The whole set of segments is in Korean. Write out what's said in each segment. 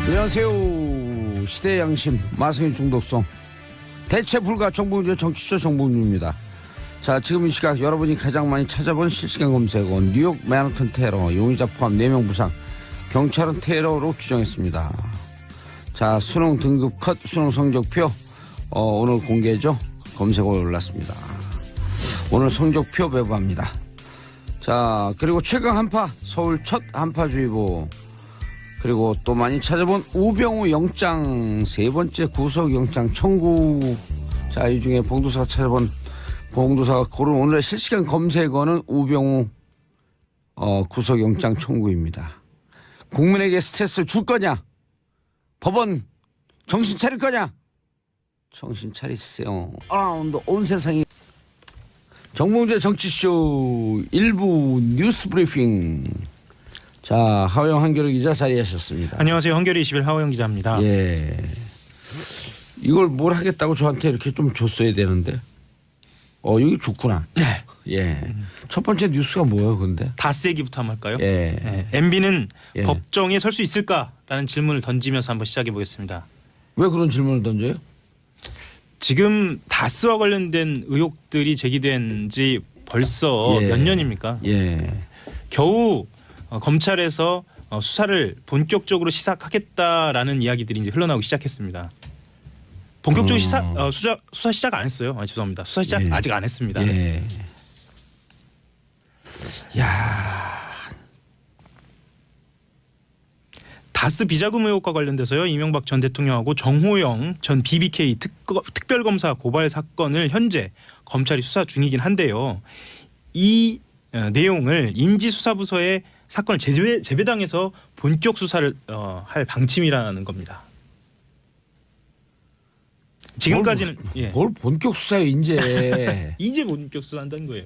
안녕하세요. 시대의 양심 마성의 중독성 대체 불가 정봉주의 정치쇼 정봉주입니다. 자, 지금 이 시각 여러분이 가장 많이 찾아본 실시간 검색어는 뉴욕 맨하튼 테러, 용의자 포함 4명 부상, 경찰은 테러로 규정했습니다. 자, 수능 등급 컷, 수능 성적표 오늘 공개죠. 검색어에 올랐습니다. 오늘 성적표 배부합니다. 자, 그리고 최강 한파, 서울 첫 한파주의보, 그리고 또 많이 찾아본 우병우 영장, 세 번째 구속영장 청구. 자, 이 중에 봉도사가 찾아본, 봉도사가 고른 오늘의 실시간 검색어는 우병우 구속영장 청구입니다. 국민에게 스트레스를 줄 거냐? 법원 정신 차릴 거냐? 정신 차리세요. 아라운드 온 세상이. 정봉주의 정치쇼 일부 뉴스 브리핑. 자, 하호영 한겨레 기자 자리하셨습니다. 안녕하세요. 한겨레 21 하호영 기자입니다. 예. 이걸 뭘 하겠다고 저한테 이렇게 좀 줬어야 되는데. 여기 좋구나. 네. 예. 첫 번째 뉴스가 뭐예요, 근데? 다스 얘기부터 한번 할까요? 예. 예. MB는 예. 법정에 설 수 있을까라는 질문을 던지면서 한번 시작해 보겠습니다. 왜 그런 질문을 던져요? 지금 다스와 관련된 의혹들이 제기된 지 벌써 예. 몇 년입니까? 예. 겨우 검찰에서 수사를 본격적으로 시작하겠다라는 이야기들이 이제 흘러나오기 시작했습니다. 본격적으로 수사 시작 안 했어요. 죄송합니다. 수사 시작 예. 아직 안 했습니다. 예. 야. 다스 비자금 의혹과 관련돼서요. 이명박 전 대통령하고 정호영 전 BBK 특별검사 고발 사건을 현재 검찰이 수사 중이긴 한데요. 이 내용을 인지수사부서에 사건을 재배당해서 본격 수사를 할 방침이라는 겁니다. 지금까지는 뭘 본격 수사에 이제 이제 본격 수사한다는 거예요.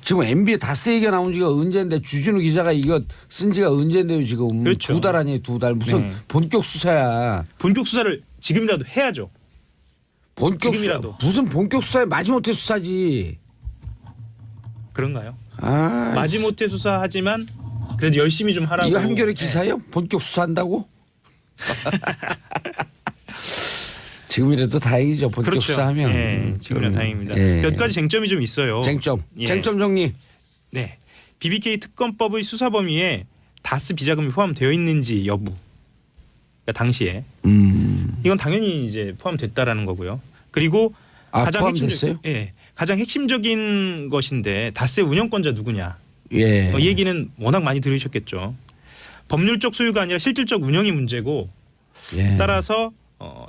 지금 MB에 다스 얘기가 나온 지가 언제인데 주진우 기자가 이거 쓴 지가 언제인데요 지금. 그렇죠. 2달 아니에요 2달. 무슨 본격 수사야. 본격 수사를 지금이라도 해야죠. 지금이라도. 무슨 본격 수사에 마지못해 수사지. 그런가요? 아, 마지못해 수사하지만 그래도 열심히 좀 하라고. 이거 한겨레 기사예요? 본격 수사한다고? 지금이라도 다행이죠. 본격 그렇죠. 수사하면. 예, 지금이라도 다행입니다. 예. 몇 가지 쟁점이 좀 있어요. 쟁점. 예. 쟁점 정리. 네, BBK 특검법의 수사 범위에 다스 비자금이 포함되어 있는지 여부. 그러니까 당시에 이건 당연히 이제 포함됐다라는 거고요. 그리고 포함됐어요? 가장 핵심적인 것인데 다스의 운영권자 누구냐. 예. 이 얘기는 워낙 많이 들으셨겠죠. 법률적 소유가 아니라 실질적 운영이 문제고 예. 따라서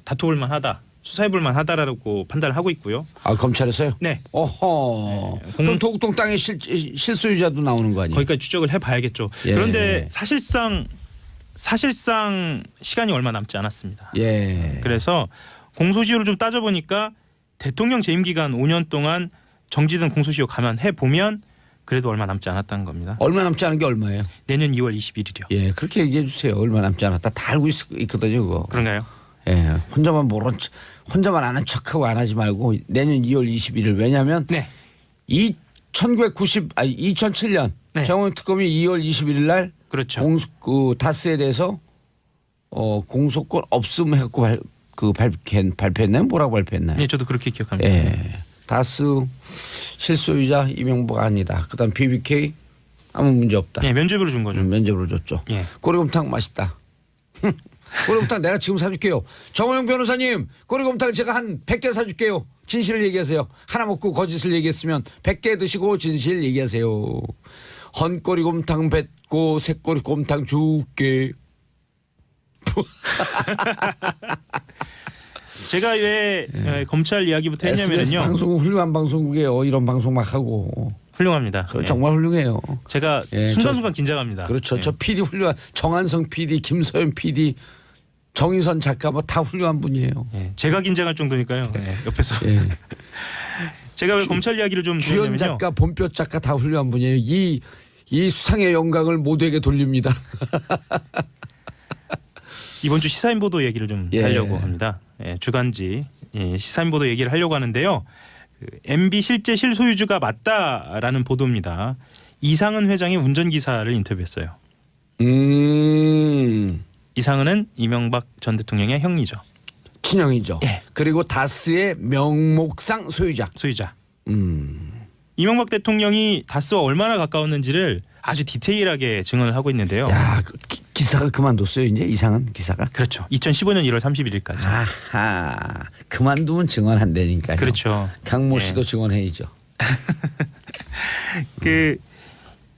다퉈볼 만하다, 수사해볼 만하다라고 판단을 하고 있고요. 아, 검찰에서요? 네. 어허. 그럼 도곡동 땅의 실소유자도 나오는 거 아니에요? 거기까지 추적을 해봐야겠죠. 예. 그런데 사실상 시간이 얼마 남지 않았습니다. 예. 그래서 공소시효를 좀 따져보니까 대통령 재임 기간 5년 동안 정지된 공소시효 감안해 보면 그래도 얼마 남지 않았다는 겁니다. 얼마 남지 않은 게 얼마예요? 내년 2월 21일이요. 예, 그렇게 얘기해 주세요. 얼마 남지 않았다. 다 알고 있거든요, 그거. 그런가요? 예, 혼자만 아는 척하고 안 하지 말고 내년 2월 21일. 왜냐하면 네. 2007년 네. 정원 특검이 2월 21일 날 그렇죠. 다스에 대해서 공소권 없음 해갖고 발표했나요? 뭐라고 발표했나요? 네, 저도 그렇게 기억합니다. 예, 다스 실소유자 이명박 아니다. 그다음 BBK 아무 문제 없다. 네, 면죄부를 준 거죠. 면접으로 줬죠. 예. 꼬리곰탕 맛있다. 꼬리곰탕 내가 지금 사줄게요. 정호영 변호사님, 꼬리곰탕 제가 한 100개 사줄게요. 진실을 얘기하세요. 하나 먹고 거짓을 얘기했으면 100개 드시고 진실 얘기하세요. 헌꼬리곰탕 뱉고 새꼬리곰탕 줄게. 제가 왜 검찰 이야기부터 SBS 했냐면요. 방송국 훌륭한 방송국이에요. 이런 방송 막 하고. 훌륭합니다. 예. 정말 훌륭해요. 제가 예, 순간순간 긴장합니다. 그렇죠. 예. 저 PD 훌륭한 정한성 PD, 김서연 PD, 정인선 작가 뭐 다 훌륭한 분이에요. 예. 제가 긴장할 정도니까요. 예. 옆에서. 예. 제가 왜 검찰 이야기를 좀 주연 드렸냐면요. 작가, 본뼈 작가 다 훌륭한 분이에요. 이 수상의 영광을 모두에게 돌립니다. 이번 주 시사인보도 얘기를 좀 예. 하려고 합니다. 예, 주간지 시사인보도 얘기를 하려고 하는데요. MB 실제 실소유주가 맞다라는 보도입니다. 이상은 회장의 운전기사를 인터뷰했어요. 이상은은 이명박 전 대통령의 형이죠. 친형이죠. 예. 그리고 다스의 명목상 소유자. 이명박 대통령이 다스와 얼마나 가까웠는지를 아주 디테일하게 증언을 하고 있는데요. 야, 그 기사가 그만뒀어요 이제 이상은 기사가. 그렇죠. 2015년 1월 31일까지. 아하, 그만두면 증언한다니까요. 그렇죠. 강모 예. 씨도 증언해야죠. 그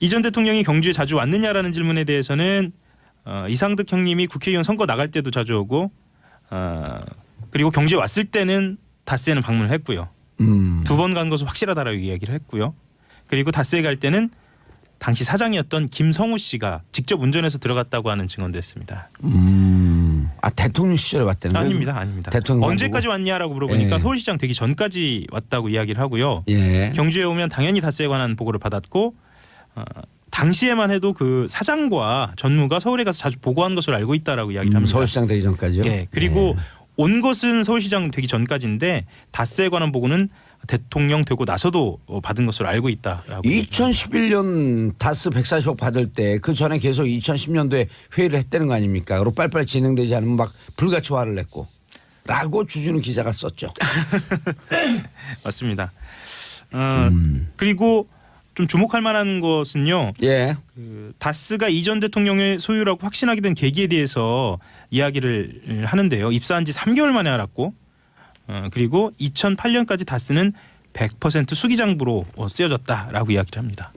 이 전 대통령이 경주에 자주 왔느냐라는 질문에 대해서는 이상득 형님이 국회의원 선거 나갈 때도 자주 오고 그리고 경주에 왔을 때는 다스에는 방문을 했고요. 2번 간 것은 확실하다라고 이야기를 했고요. 그리고 다스에 갈 때는 당시 사장이었던 김성우 씨가 직접 운전해서 들어갔다고 하는 증언도 했습니다. 아, 대통령 시절에 왔다는 거예요? 아닙니다. 대통령 언제까지 왔냐라고 물어보니까 예. 서울시장 되기 전까지 왔다고 이야기를 하고요. 예. 경주에 오면 당연히 다스에 관한 보고를 받았고 당시에만 해도 그 사장과 전무가 서울에 가서 자주 보고한 것으로 알고 있다라고 이야기를 합니다. 서울시장 되기 전까지요? 예. 그리고 예. 온 것은 서울시장 되기 전까지인데 다스에 관한 보고는 대통령 되고 나서도 받은 것으로 알고 있다라고. 2011년 다스 140억 받을 때 그 전에 계속 2010년도에 회의를 했다는 거 아닙니까? 그리고 빨리빨리 진행되지 않으면 막 불같이 화를 냈고 라고 주준우 기자가 썼죠. 맞습니다. 그리고 좀 주목할 만한 것은요. 예. 그 다스가 이전 대통령의 소유라고 확신하게 된 계기에 대해서 이야기를 하는데요. 입사한 지 3개월 만에 알았고 그리고 2008년까지 다스는 100% 수기장부로 쓰여졌다라고 이야기를 합니다.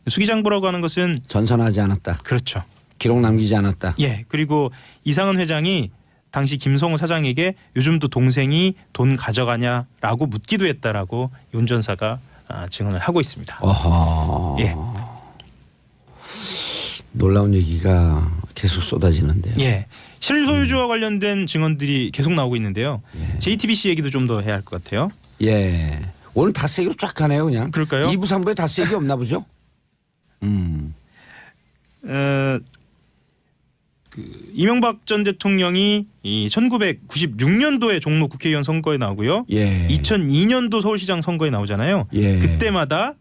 수기장부라고 하는 것은 전선하지 않았다. 그렇죠. 기록 남기지 않았다. 예. 그리고 이상은 회장이 당시 김성우 사장에게 요즘도 동생이 돈 가져가냐라고 묻기도 했다라고 윤 전사가 증언을 하고 있습니다. 어허. 예. 놀라운 얘기가 계속 쏟아지는데요. 예. 실소유주와 관련된 증언들이 계속 나오고 있는데요. 예. JTBC 얘기도 좀 더 해야 할 것 같아요. 예. 오늘 다스 얘기로 쫙 가네요, 그냥. 그럴까요? 2부 3부에 다스 얘기 없나 보죠? 이명박 전 대통령이 이 1996년도에 종로 국회의원 선거에 나오고요. 예. 2002년도 서울시장 선거에 나오잖아요. 예. 그때마다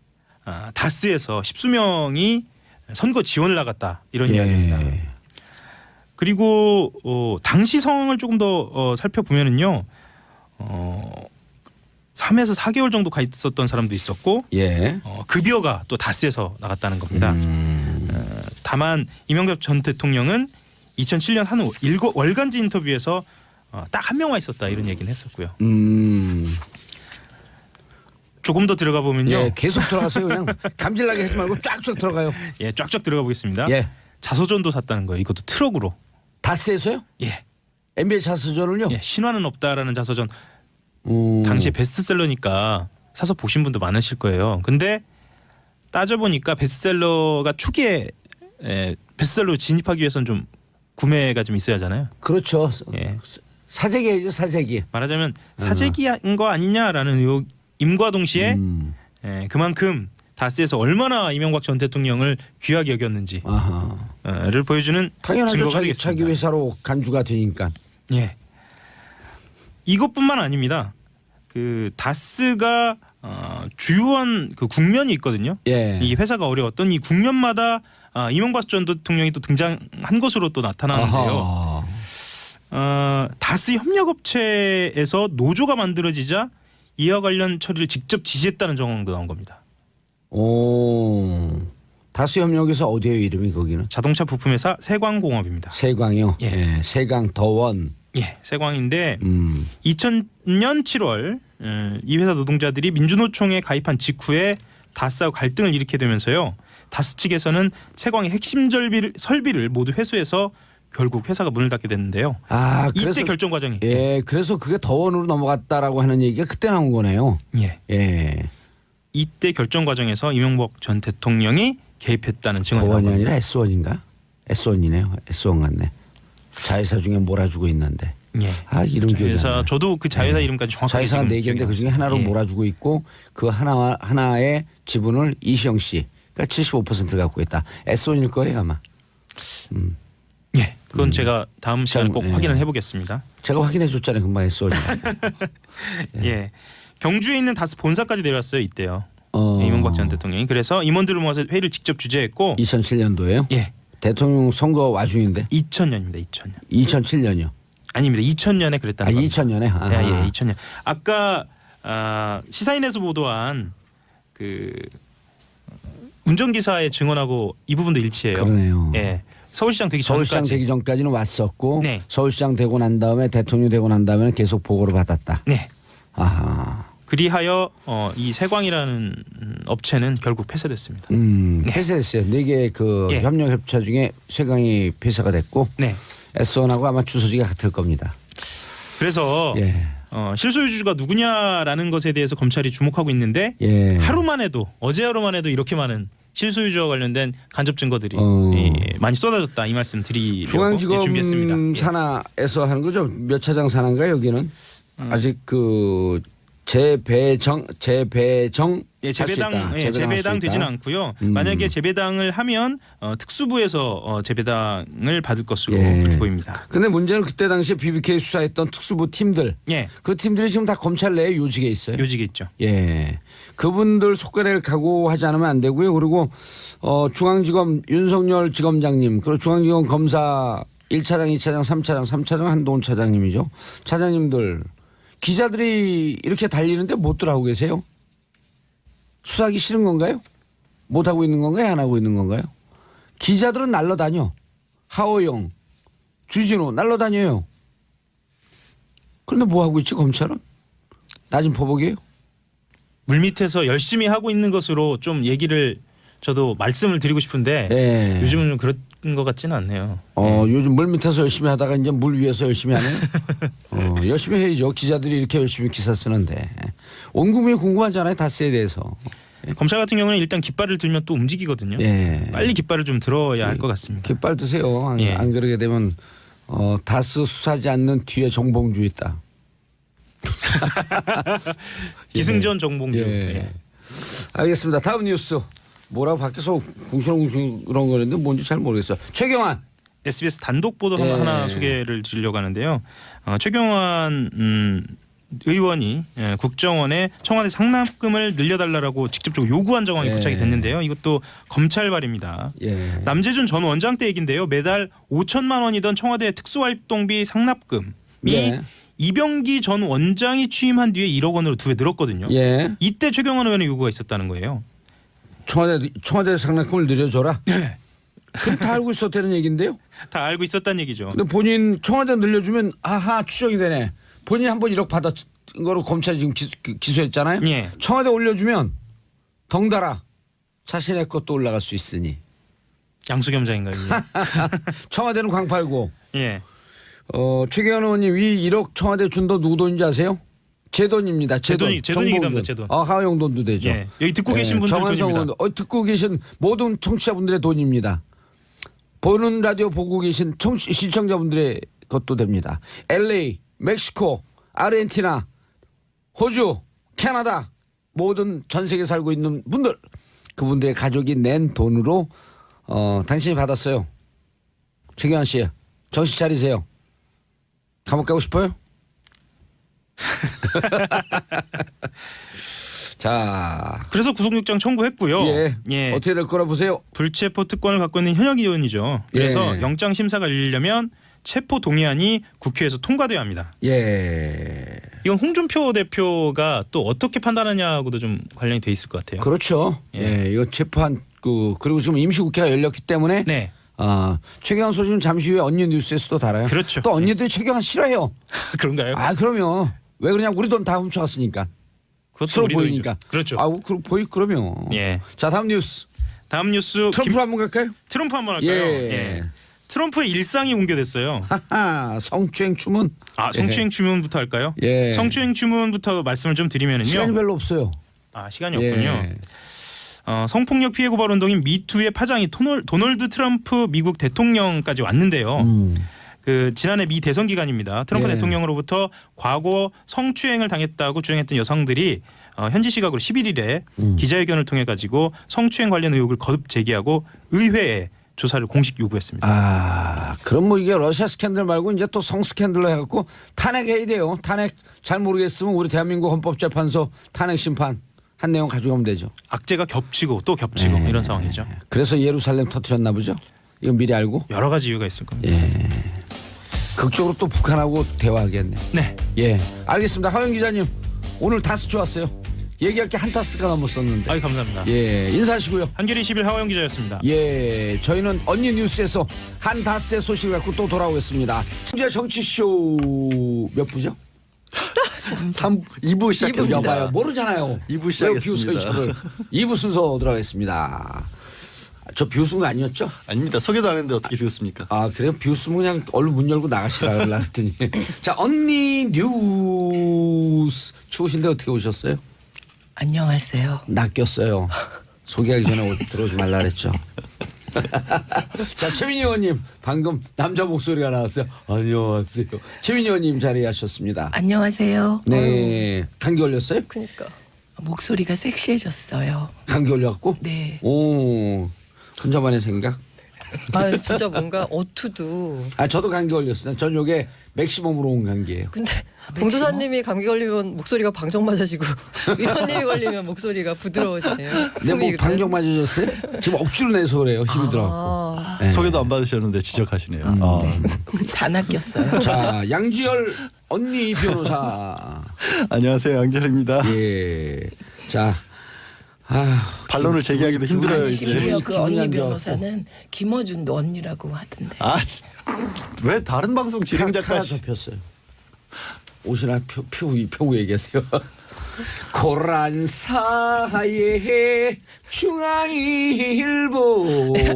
다스에서 10수명이 선거 지원을 나갔다 이런 이야기입니다. 그리고 당시 상황을 조금 더 살펴보면은요. 3에서 4개월 정도 가 있었던 사람도 있었고 예. 급여가 또 다스에서 나갔다는 겁니다. 다만 이명박 전 대통령은 2007년 한 월간지 인터뷰에서 딱 한 명만 있었다 이런 얘기는 했었고요. 조금 더 들어가 보면요. 예, 계속 들어가세요. 그냥 감질나게 하지 말고 쫙쫙 들어가요. 예, 쫙쫙 들어가 보겠습니다. 예. 자서전도 샀다는 거예요. 이것도 트럭으로. 다스에서요? 예. NBA 자서전을요? 예, 신화는 없다라는 자서전. 당시에 베스트셀러니까 사서 보신 분도 많으실 거예요. 근데 따져보니까 베스트셀러가 초기에 베스트셀러로 진입하기 위해서는 좀 구매가 좀 있어야 하잖아요. 그렇죠. 예. 사재기죠, 사재기. 말하자면 사재기한 거 아니냐라는 의혹임과 동시에 그만큼 다스에서 얼마나 이명박 전 대통령을 귀하게 여겼는지를 보여주는 당연하죠. 증거가 자기 되겠습니다. 회사로 간주가 되니까. 예. 이것뿐만 아닙니다. 그 다스가 주요한 그 국면이 있거든요. 예. 이 회사가 어려웠던 이 국면마다 이명박 전 대통령이 또 등장한 것으로 또 나타나는데요. 다스 협력업체에서 노조가 만들어지자 이와 관련 처리를 직접 지시했다는 정황도 나온 겁니다. 오. 다스 협력에서 어디예요, 이름이 거기는? 자동차 부품회사 세광공업입니다. 세광이요. 예. 예. 세광 더원. 예, 세광인데 2000년 7월 이 회사 노동자들이 민주노총에 가입한 직후에 다스하고 갈등을 일으키게 되면서요. 다스 측에서는 세광의 핵심 설비를 모두 회수해서 결국 회사가 문을 닫게 됐는데요. 아, 그래서 이때 결정 과정이. 예, 그래서 그게 더원으로 넘어갔다라고 하는 얘기가 그때 나온 거네요. 예. 예. 이때 결정 과정에서 이명박 전 대통령이 개입했다는 증언이 더원이 나옵니다. 아니라 S1인가? S1이네요. S1 같네. 자회사 중에 몰아주고 있는데. 예. 아, 이름 기억이 안 자회사 나요. 저도 그 자회사 이름까지 정확하게 자회사가 지금 4개인데 기억이 그 중에 안 하나로 납니다. 예. 몰아주고 있고 그 하나의 지분을 이시영 씨가 75% 갖고 있다. S1일 거예요 아마. 예. 그건 제가 다음 시간에 꼭 예. 확인을 해보겠습니다. 제가 확인해 줬잖아요. 금방 S1. 예. 경주에 있는 다스 본사까지 내려왔어요. 이때요. 어. 이명박 전 대통령이. 그래서 임원들을 모아서 회의를 직접 주재했고 2007년도에요. 예. 대통령 선거 와중인데 2000년입니다. 2000년. 2007년이요. 아닙니다. 2000년에 그랬다는 겁니다. 2000년에. 아. 네, 예, 2000년. 아까 시사인에서 보도한 그 운전기사의 증언하고 이 부분도 일치해요. 그러네요. 예. 서울시장 되기 서울시장 전까지. 되기 전까지는 왔었고 네. 서울시장 되고 난 다음에 대통령 되고 난 다음에는 계속 보고를 받았다. 네. 아하. 그리하여 이 세광이라는 업체는 결국 폐쇄됐습니다. 폐쇄됐어요. 4개 그 예. 협력 협차 중에 세광이 폐쇄가 됐고 네. S1하고 아마 주소지가 같을 겁니다. 그래서 예. 실소유주가 누구냐라는 것에 대해서 검찰이 주목하고 있는데 예. 하루만 해도 어제 하루만 해도 이렇게 많은 실소유주와 관련된 간접 증거들이 많이 쏟아졌다 이 말씀 드리려고 중앙지검 준비했습니다. 산하에서 하는 거죠. 몇 차장 산하인가요 여기는? 아직 그 재배정 예, 재배당 할 수 재배당 있다. 되지는 않고요. 만약에 재배당을 하면 특수부에서 재배당을 받을 것으로 예. 그렇게 보입니다. 근데 문제는 그때 당시에 BBK 수사했던 특수부 팀들 예, 그 팀들이 지금 다 검찰 내에 요직에 있어요. 요직에 있죠. 예. 그분들 속거래를 각오하지 않으면 안 되고요. 그리고 중앙지검 윤석열 지검장님 그리고 중앙지검 검사 1차장, 2차장, 3차장 한동훈 차장님이죠. 차장님들 기자들이 이렇게 달리는데 못들 하고 계세요? 수사하기 싫은 건가요? 못 하고 있는 건가요? 안 하고 있는 건가요? 기자들은 날라다녀. 하호영, 주진우 날라다녀요. 그런데 뭐 하고 있지 검찰은? 낮은 포복이에요? 물밑에서 열심히 하고 있는 것으로 좀 얘기를 저도 말씀을 드리고 싶은데 예. 요즘은 좀 그런 것 같지는 않네요. 요즘 물 밑에서 열심히 하다가 이제 물 위에서 열심히 하네요. 열심히 해야죠. 기자들이 이렇게 열심히 기사 쓰는데 온 국민이 궁금하잖아요. 다스에 대해서. 검찰 같은 경우는 일단 깃발을 들면 또 움직이거든요. 예. 빨리 깃발을 좀 들어야 할 것 같습니다. 깃발 드세요. 예. 안 그러게 되면 다스 수사하지 않는 뒤에 정봉주 있다. 기승전 정봉주. 예. 예. 알겠습니다. 다음 뉴스. 뭐라고 밖에서 궁시렁궁시렁 그런 거는데 뭔지 잘 모르겠어요. 최경환. SBS 단독 보도 예. 하나 소개를 드리려고 하는데요. 최경환 의원이 국정원에 청와대 상납금을 늘려달라고 직접적으로 요구한 정황이 예. 포착이 됐는데요. 이것도 검찰발입니다. 예. 남재준 전 원장 때 얘긴데요. 매달 5천만 원이던 청와대 특수활동비 상납금이 예. 이병기 전 원장이 취임한 뒤에 1억 원으로 2배 늘었거든요. 예. 이때 최경환 의원의 요구가 있었다는 거예요. 청와대 상납금을 늘려줘라. 네. 그럼 다 알고 있었다는 얘기인데요. 다 알고 있었다는 얘기죠. 근데 본인 청와대 늘려주면 아하 추정이 되네. 본인이 한번 1억 받았 거로 검찰이 지금 기소했잖아요. 예. 청와대 올려주면 덩달아 자신의 것도 올라갈 수 있으니. 양수겸장인가요? 청와대는 광팔고. 예. 최경환 의원님 이 1억 청와대 준 돈 누구 돈인지 아세요? 제 돈입니다. 제 돈. 제 돈이기도 합니다. 제 돈. 하호영 돈도 되죠. 예. 여기 듣고 계신 분들 정한성 돈입니다. 의원, 듣고 계신 모든 청취자분들의 돈입니다. 보는 라디오 보고 계신 시청자분들의 것도 됩니다. LA, 멕시코, 아르헨티나, 호주, 캐나다 모든 전 세계 살고 있는 분들 그분들의 가족이 낸 돈으로 당신이 받았어요. 최경환 씨 정신 차리세요. 감옥 가고 싶어요? 자, 그래서 구속영장 청구했고요. 예. 어떻게 될 거라 보세요? 불체포 특권을 갖고 있는 현역 의원이죠. 그래서 예. 영장 심사가 열리려면 체포 동의안이 국회에서 통과돼야 합니다. 예. 이건 홍준표 대표가 또 어떻게 판단하냐고도 좀 관련이 돼 있을 것 같아요. 그렇죠. 예. 이거 체포한 그리고 지금 임시국회가 열렸기 때문에 네. 최경환 소식은 잠시 후에 언니 뉴스에서도 달아요. 그렇죠. 또 언니들이 최경환 싫어해요. 그런가요? 그러면 왜 그러냐 우리 돈 다 훔쳐갔으니까. 그것도 서로 우리 보이니까. 돈이죠. 그렇죠. 그러면. 예. 자 다음 뉴스. 다음 뉴스 트럼프 한번 갈까요? 트럼프 한번 할까요? 예. 트럼프의 일상이 공개됐어요. 하하 성추행 추문. 성추행 주문부터 할까요? 예. 성추행 주문부터 말씀을 좀 드리면은요. 시간이 별로 없어요. 시간이 없군요. 예. 성폭력 피해 고발 운동인 미투의 파장이 도널드 트럼프 미국 대통령까지 왔는데요. 그 지난해 미 대선 기간입니다. 트럼프 예. 대통령으로부터 과거 성추행을 당했다고 주장했던 여성들이 현지 시각으로 11일에 기자회견을 통해 가지고 성추행 관련 의혹을 거듭 제기하고 의회에 조사를 공식 요구했습니다. 그럼 뭐 이게 러시아 스캔들 말고 이제 또 성 스캔들로 해갖고 탄핵해야 돼요. 탄핵 잘 모르겠으면 우리 대한민국 헌법재판소 탄핵 심판 한 내용 가져가면 되죠. 악재가 겹치고 또 겹치고 이런 상황이죠. 그래서 예루살렘 터뜨렸나 보죠. 이건 미리 알고? 여러 가지 이유가 있을 겁니다. 예. 극적으로 또 북한하고 대화하겠네. 네. 예. 알겠습니다. 하영 기자님 오늘 다스 좋았어요. 얘기할 게 한 타스가 넘었었는데. 아이 감사합니다. 예. 인사하시고요. 한겨레 21 하호영 기자였습니다. 예. 저희는 언니 뉴스에서 한 다스의 소식을 갖고 또 돌아오겠습니다. 진짜 정치쇼 몇 부죠? 2부 시작했습니다. 여봐요. 모르잖아요. 2부 시작했습니다. 2부 순서 들어가겠습니다. 저 비웃은 거 아니었죠? 아닙니다. 소개도 안 했는데 어떻게 비웃습니까? 아 그래요? 비웃으면 그냥 얼른 문 열고 나가시라 그랬더니 자 언니 뉴스 추우신데 어떻게 오셨어요? 안녕하세요. 낚였어요. 소개하기 전에 들어오지 말라 그랬죠. 자 최민희 의원님 방금 남자 목소리가 나왔어요. 안녕하세요. 최민희 의원님 자리하셨습니다. 안녕하세요. 네. 감기 걸렸어요? 그러니까 목소리가 섹시해졌어요. 감기 걸렸고? 네. 오 혼자만의 생각? 아 진짜 뭔가 어투도. 아 저도 감기 걸렸어요. 저녁에 맥시멈으로 온 감기예요. 근데 봉도사님이 감기 걸리면 목소리가 방정 맞아지고 위원님이 걸리면 목소리가 부드러워지네요. 근데 뭐 방정 맞으셨어요? 지금 억지로 내서 그래요. 힘이 들어갖고. 아, 네. 소개도 안 받으셨는데 지적하시네요. 네. 다 낚였어요. 자 양지열 언니 변호사. 안녕하세요. 양재입니다. 예. 자. 아, 반론을 제기하기도 힘들어요. 아니, 이제. 심지어 그 기분이 언니 안 좋아갖고. 변호사는 김어준도 언니라고 하던데. 왜 다른 방송 카라 진행자까지 접혔어요. 옷이나 펴고 얘기하세요. 고란사의 중앙일보.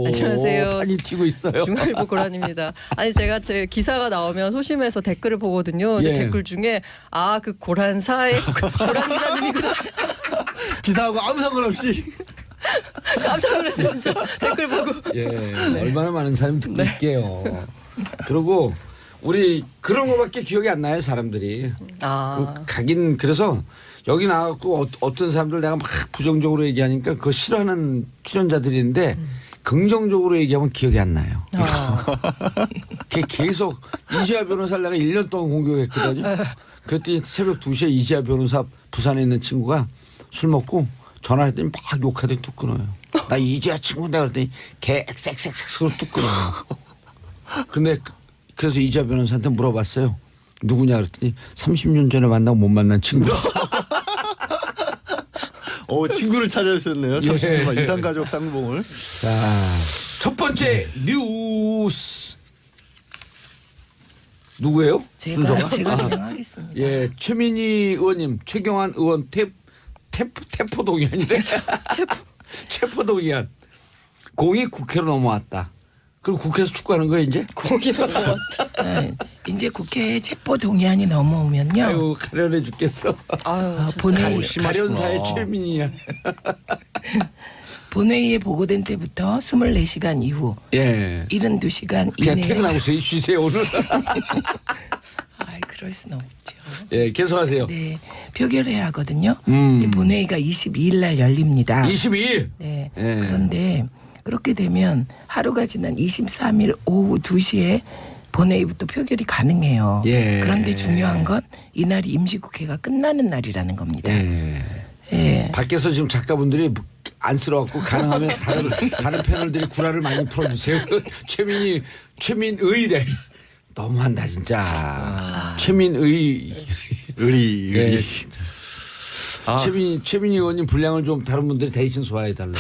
안녕하세요. 많이 튀고 있어요. 중앙일보 고란입니다. 아니 제가 제 기사가 나오면 소심해서 댓글을 보거든요. 근데 예. 댓글 중에 아 그 고란사의 고란 기자님이구나. 기사하고 아무 상관없이 깜짝 놀랐어요 진짜 댓글 보고. 예, 얼마나 많은 사람이 듣고 있게요. 그리고 우리 그런 거밖에 기억이 안 나요 사람들이. 아 가긴 그래서 여기 나왔고 어떤 사람들 내가 막 부정적으로 얘기하니까 그거 싫어하는 출연자들인데 긍정적으로 얘기하면 기억이 안 나요. 걔 계속 이지아 변호사를 내가 1년 동안 공격했거든요. 그랬더니 새벽 2시에 이지아 변호사 부산에 있는 친구가 술 먹고 전화했더니 막 욕하더니 뚝 끊어요. 나 이지아 친구인데 그랬더니 걔 엑색색색으로 뚝 끊어요. 근데 그래서 이지아 변호사한테 물어봤어요. 누구냐 그랬더니 30년 전에 만나고 못 만난 친구. 친구를 찾아주셨네요. 잠시만 예. 이상가족 상봉을. 자, 첫 번째 뉴스 누구예요? 순서가? 제가 아, 진행하겠습니다. 예, 최민희 의원님, 최경환 의원 태포동의안이래. 체포동의안. 공이 국회로 넘어왔다. 그럼 국회에서 축구하는 거예요 이제? 공이 넘어왔다. 네, 이제 국회에 체포 동의안이 넘어오면요. 아유 가련해 죽겠어. 아유 본회의 가련사의 최민희야. 본회의에 보고된 때부터 24시간 이후 예. 72시간 그냥 이내에 퇴근하고 쉬세요 오늘. 그럴 수는 없죠. 예, 계속하세요. 네, 표결해야 하거든요. 음. 근데 본회의가 22일 날 열립니다. 22일. 네. 예. 그런데 그렇게 되면 하루가 지난 23일 오후 2시에 본회의부터 표결이 가능해요. 예. 그런데 중요한 건 이날이 임시국회가 끝나는 날이라는 겁니다. 예. 예. 밖에서 지금 작가분들이 안쓰러웠고 가능하면 다른 패널들이 구라를 많이 풀어주세요. 최민의래. 너무한다 진짜. 최민의. 의리. 예. 아, 최민희 의원님 분량을 좀 다른 분들이 대신 소화해 달래.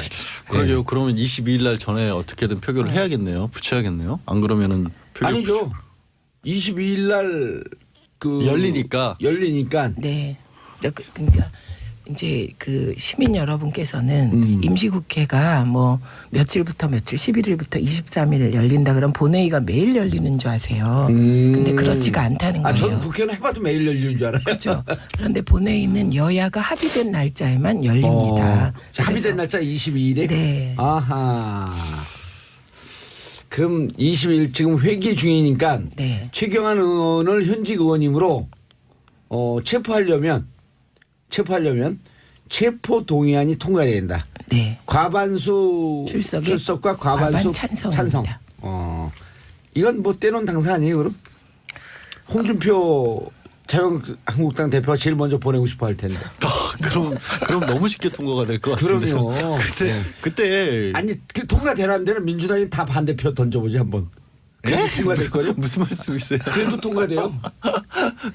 그러게요. 그러면 22일 날 전에 어떻게든 표결을 해야겠네요. 붙여야겠네요. 안 그러면은 표결 아니죠. 22일 날 그 열리니까. 네. 그러니까 이제 그 시민 여러분께서는 임시국회가 뭐 며칠부터 며칠 11일부터 23일 열린다 그러면 본회의가 매일 열리는 줄 아세요. 근데 그렇지가 않다는 거예요. 저는 국회는 해봐도 매일 열리는 줄 알아요. 그렇죠. 그런데 본회의는 여야가 합의된 날짜에만 열립니다. 합의된 날짜 22일에? 네. 아하. 그럼 20일 지금 회기 중이니까 네. 최경환 의원을 현직 의원님으로 체포하려면 체포 동의안이 통과해야 된다. 네. 과반수 출석에 출석과 과반수 과반 찬성. 찬성입니다. 이건 뭐 떼놓은 당사 아니에요, 그럼? 홍준표 자유한국당 대표가 제일 먼저 보내고 싶어 할 텐데. 그럼 너무 쉽게 통과가 될 것 같은데요. 그럼요. 네. 그때 아니 그 통과되라는 데는 민주당이 다 반대표 던져보지 한번. 그래도 통과될 거요? 무슨 말씀이세요? 그래도 통과돼요.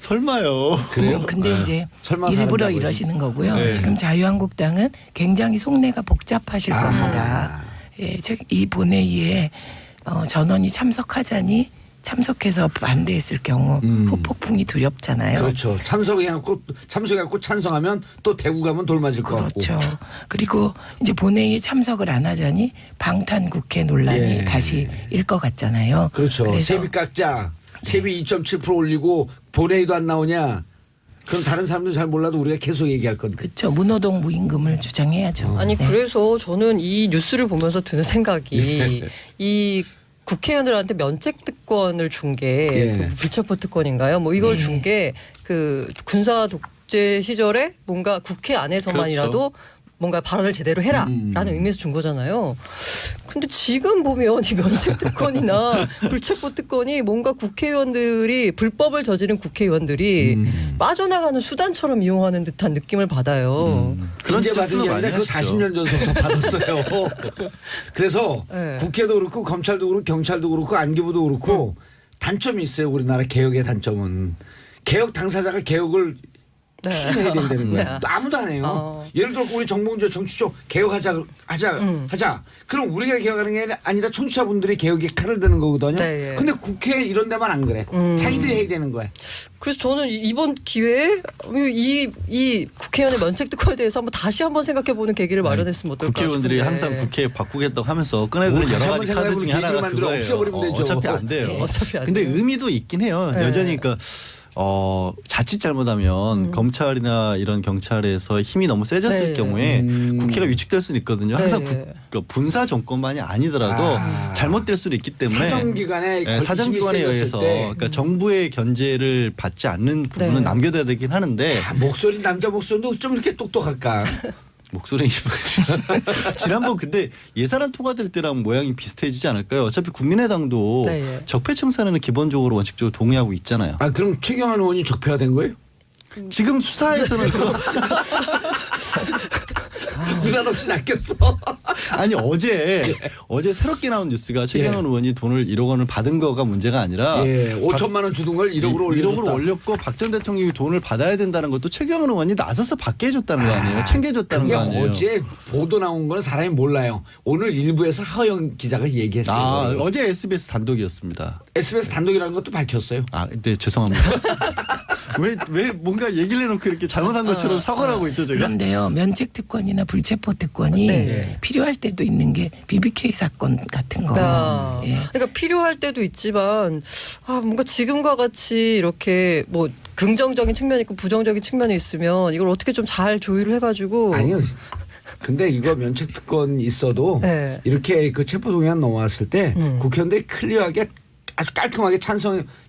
설마요. 그래요? 근데 이제 설마 일부러 사는다고요? 이러시는 거고요. 네. 지금 자유한국당은 굉장히 속내가 복잡하실 겁니다. 예, 이 본회의에 전원이 참석해서 반대했을 경우 후폭풍이 두렵잖아요. 그렇죠. 참석해갖고 찬성하면 또 대구 가면 돌 맞을 것 같고. 그렇죠. 그리고 이제 본회의에 참석을 안 하자니 방탄 국회 논란이 예. 다시 일 것 같잖아요. 그렇죠. 그래서 세비 깎자. 세비 2.7% 올리고 본회의도 안 나오냐. 그럼 다른 사람들 잘 몰라도 우리가 계속 얘기할 건데. 그렇죠. 무노동 무임금을 주장해야죠. 아니 네. 그래서 저는 이 뉴스를 보면서 드는 생각이 네. 이 국회의원들한테 면책 특권을 준 게 예. 불체포 특권인가요? 뭐 이걸 네. 준 게 그 군사 독재 시절에 뭔가 국회 안에서만이라도 뭔가 발언을 제대로 해라라는 의미에서 준 거잖아요. 근데 지금 보면 이 면책 특권이나 불체포 특권이 뭔가 국회의원들이 불법을 저지른 국회의원들이 빠져나가는 수단처럼 이용하는 듯한 느낌을 받아요. 그런 이제 받은 지적도 게 많이 아니라 그 하시죠. 40년 전부터 받았어요. 그래서 네. 국회도 그렇고 검찰도 그렇고 경찰도 그렇고 안기부도 그렇고 단점이 있어요. 우리나라 개혁의 단점은. 개혁 당사자가 개혁을 네. 추진해야 된다는 거예요. 네. 또 아무도 안 해요. 예를 들어 우리 정봉주 정치적 개혁하자. 그럼 우리가 개혁하는 게 아니라 청취자분들이 개혁에 칼을 드는 거거든요. 네, 예. 근데 국회 이런 데만 안 그래. 자기들이 해야 되는 거야. 그래서 저는 이번 기회에 이 국회의원의 면책 특권에 대해서 다시 한번 생각해보는 계기를 마련했으면 어떨까 국회의원들이 싶은데. 항상 국회 바꾸겠다고 하면서 꺼내드는 다시 여러 한번 가지 카드 중에 생각해보는 하나가 계기를 만들어 그거예요. 없애버리면 되죠. 어차피 안 돼요. 어차피 안 근데 돼요. 의미도 있긴 해요. 네. 여전히 그러니까 자칫 잘못하면 검찰이나 이런 경찰에서 힘이 너무 세졌을 네. 경우에 국회가 위축될 수는 있거든요. 항상 네. 분사 정권만이 아니더라도 잘못될 수도 있기 때문에 사정기관에 네, 사정기관에 의해서 그러니까 정부의 견제를 받지 않는 부분은 네. 남겨둬야 되긴 하는데 목소리 남자 목소리도 좀 이렇게 똑똑할까? 목소리 지난번 근데 예산안 통과될 때랑 모양이 비슷해지지 않을까요? 어차피 국민의당도 네, 예. 적폐청산에는 기본적으로 원칙적으로 동의하고 있잖아요. 아 그럼 최경환 의원이 적폐화된 거예요? 지금 수사에서는 그런 느닷없이 낚였어. 아니 어제 새롭게 나온 뉴스가 최경환 의원이 돈을 1억 원을 받은 거가 문제가 아니라 5천만 원 주던 걸 1억으로 올렸다. 1억으로 올렸고 박 전 대통령이 돈을 받아야 된다는 것도 최경환 의원이 나서서 받게 해줬다는 거 아니에요? 챙겨줬다는 그게 거 아니에요? 어제 보도 나온 건 사람이 몰라요. 오늘 일부에서 하영 기자가 얘기했어요. 어제 SBS 단독이었습니다. SBS 단독이라는 것도 밝혔어요. 네 죄송합니다. 왜 뭔가 얘기를 해놓고 이렇게 잘못한 것처럼 사과를 하고 있죠 제가? 그런데요. 면책 특권이나 불체포 특권이 네. 필요할 때도 있는 게 BBK 사건 같은 거. 아, 예. 그러니까 필요할 때도 있지만 뭔가 지금과 같이 이렇게 뭐 긍정적인 측면이 있고 부정적인 측면이 있으면 이걸 어떻게 좀 잘 조율을 해가지고 아니요. 근데 이거 면책 특권 있어도 네. 이렇게 그 체포동의안 넘어왔을 때 국회의원들이 클리어하게 아주 깔끔하게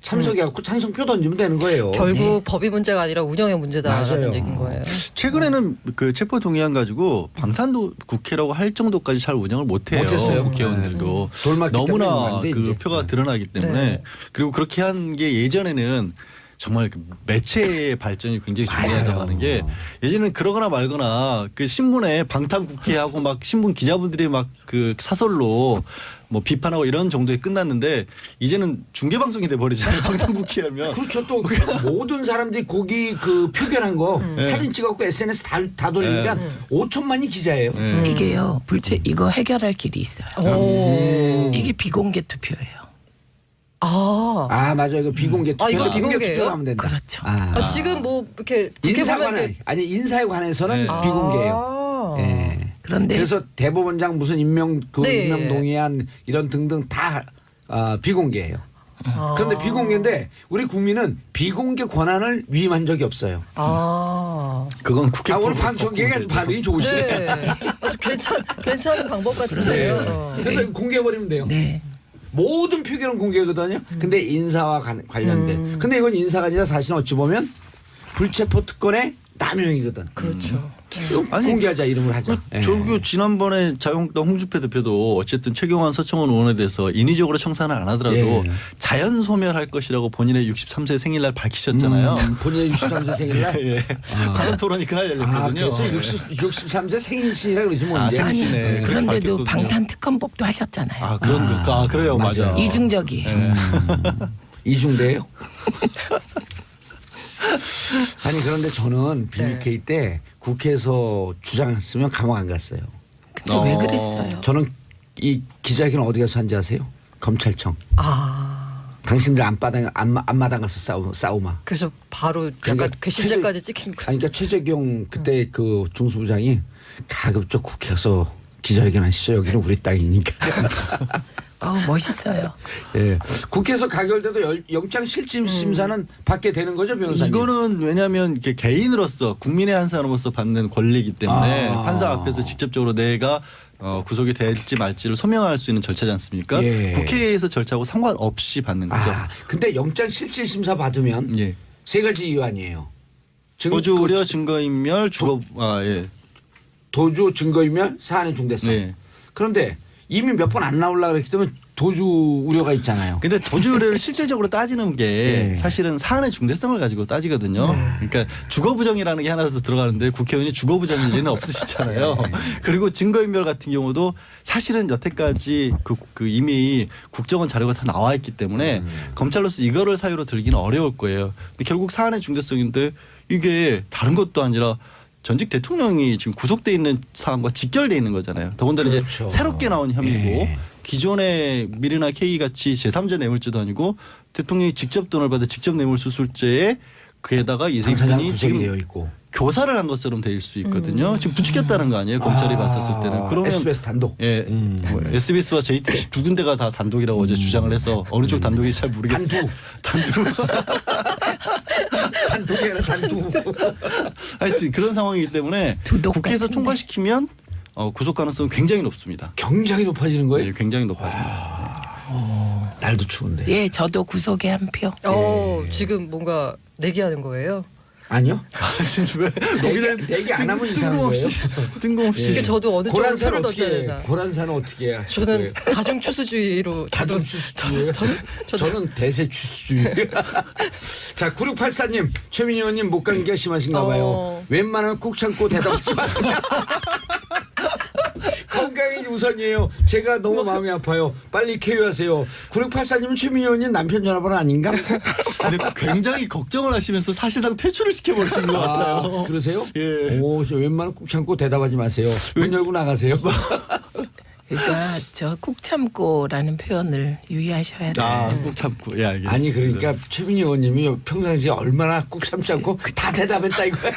참석해갖고 찬성표 던지면 되는 거예요. 결국 법이 문제가 아니라 운영의 문제다라는 맞아요. 얘기인 거예요. 최근에는 그 체포 동의안 가지고 방탄도 국회라고 할 정도까지 잘 운영을 못해요. 못했어요. 국회의원들도 돌맞기 때문에 너무나 안 돼, 그 이제. 표가 드러나기 때문에 네. 그리고 그렇게 한 게 예전에는 정말 그 매체의 발전이 굉장히 중요하다고 하는 게 예전에는 그러거나 말거나 그 신문에 방탄 국회하고 막 신문 기자분들이 막 그 사설로 뭐 비판하고 이런 정도에 끝났는데 이제는 중계 방송이 돼 버리잖아요. 방탄 국회하면 그렇죠. 또 모든 사람들이 거기 그 표결한 거 사진 찍었고 SNS 다 돌리니까 5천만이 기자예요. 이게요. 이거 해결할 길이 있어요. 이게 비공개 투표예요. 아 맞아요. 이거 비공개 투표. 이거 비공개예요? 투표하면 된다. 그렇죠. 지금 뭐 이렇게 국회 보면 인사관에 이렇게- 아니 인사에 관해서는 네. 비공개예요. 예. 그런데 그래서 대법원장 무슨 임명 네. 임명 동의안 이런 등등 다 비공개예요. 그런데 비공개인데 우리 국민은 비공개 권한을 위임한 적이 없어요. 그건 국회 오늘 프로그램 방청객이 반응이 좋으시네. 네. 아주 괜찮은 방법 같은데요. 그래서 이거 공개해버리면 돼요. 네. 모든 표결은 공개거든요. 근데 인사와 관련된. 근데 이건 인사가 아니라 사실은 어찌 보면 불체포 특권의 남용이거든. 그렇죠. 아니, 공개하자 이름을 하자. 예. 저기 지난번에 자유한국당 홍준표 대표도 어쨌든 최경환 서청원 의원에 대해서 인위적으로 청산을 안 하더라도 예. 자연 소멸할 것이라고 본인의 63세 생일날 밝히셨잖아요. 본인의 63세 생일날. 예. 관훈 토론이 그날 열렸거든요. 그래서 63세 생일이라 그러지 뭐. 아, 이제. 생일이네. 예. 그렇게 그런데도 밝혔거든요. 방탄특검법도 하셨잖아요. 아 그런 거. 그래요, 맞아. 이중적이에요. 이중대예요. 아니 그런데 저는 BBK 때 국회에서 주장했으면 감옥 안 갔어요. 근데 왜 그랬어요? 저는 이 기자회견 어디 가서 한지 아세요? 검찰청. 당신들 앞마당 가서 싸우마. 그래서 바로 약간 그러니까 괘씸죄까지 찍힌 거. 아니, 그러니까 최재경 그때 그 중수부장이 가급적 국회 가서 기자회견 하시죠. 여기는 우리 땅이니까. 멋있어요. 예. 국회에서 가결돼도 영장실질심사는 받게 되는 거죠, 변호사님? 이거는 왜냐하면 이게 개인으로서 국민의 한 사람으로서 받는 권리이기 때문에 아. 판사 앞에서 직접적으로 내가 구속이 될지 말지를 소명할 수 있는 절차지 않습니까? 예. 국회에서 절차하고 상관없이 받는 거죠. 근데 영장실질심사 받으면 예. 세 가지 이유 아니에요. 도주 우려, 증거인멸, 주거 예. 도주, 증거인멸, 사안의 중대성. 네. 그런데 이미 몇 번 안 나오려고 그랬기 때문에 도주 우려가 있잖아요. 근데 도주 우려를 실질적으로 따지는 게 네. 사실은 사안의 중대성을 가지고 따지거든요. 그러니까 주거 부정이라는 게 하나 더 들어가는데 국회의원이 주거 부정일 리는 없으시잖아요. 그리고 증거인멸 같은 경우도 사실은 여태까지 그 이미 국정원 자료가 다 나와 있기 때문에 검찰로서 이거를 사유로 들기는 어려울 거예요. 근데 결국 사안의 중대성인데 이게 다른 것도 아니라 전직 대통령이 지금 구속돼 있는 사안과 직결돼 있는 거잖아요. 더군다나 그렇죠. 이제 새롭게 나온 혐의고 예. 기존의 미르나 K 같이 제3자 뇌물죄도 아니고 대통령이 직접 돈을 받아 직접 뇌물수수죄에 그에다가 이 당사자는 분이 구속이 지금 되어 있고. 교사를 한 것처럼 될 수 있거든요. 지금 부추겼다는 거 아니에요? 검찰이 봤었을 때는. 그러면 SBS 단독. 예, 뭐 SBS와 JTBC 두 군데가 다 단독이라고 어제 주장을 해서 어느 쪽 단독인지 잘 모르겠어요. 단독. 단독이 아니라 단독. 하여튼 그런 상황이기 때문에 두독 국회에서 같은데. 통과시키면 구속 가능성은 굉장히 높습니다. 굉장히 높아지는 거예요? 예, 굉장히 높아집니다. 날도 추운데. 예, 저도 구속에 한 표. 지금 뭔가 내기하는 거예요. 아니요? 지금 왜 내기 안 하면 이상한 뜬금없이 그러니까 뜬금없이 저도 어느 쪽으로 고란사는 표를 어떻게 던져야 해? 되나. 고란사는 어떻게 해? 저는 가중 추수주의로 다중 추수주의. 저는 대세 추수주의. 자, 9684님, 최민희 의원님 목감기가 심하신가 봐요. 웬만하면 꾹 참고 대답하지 마세요. 건강이 우선이에요. 제가 너무 마음이 아파요. 빨리 쾌유하세요. 9684님은 최민희 의원님 남편 전화번호 아닌가? 근데 굉장히 걱정을 하시면서 사실상 퇴출을 시켜버리신 것 같아요. 그러세요? 예. 오, 저 웬만하면 꾹 참고 대답하지 마세요. 문 열고 나가세요. 그러니까 저 꾹 참고라는 표현을 유의하셔야 돼요. 꼭 참고. 예, 알겠습니다. 아니 그러니까 최민희 의원님이 평상시에 얼마나 꾹 참지 않고 다 대답했다 이거야.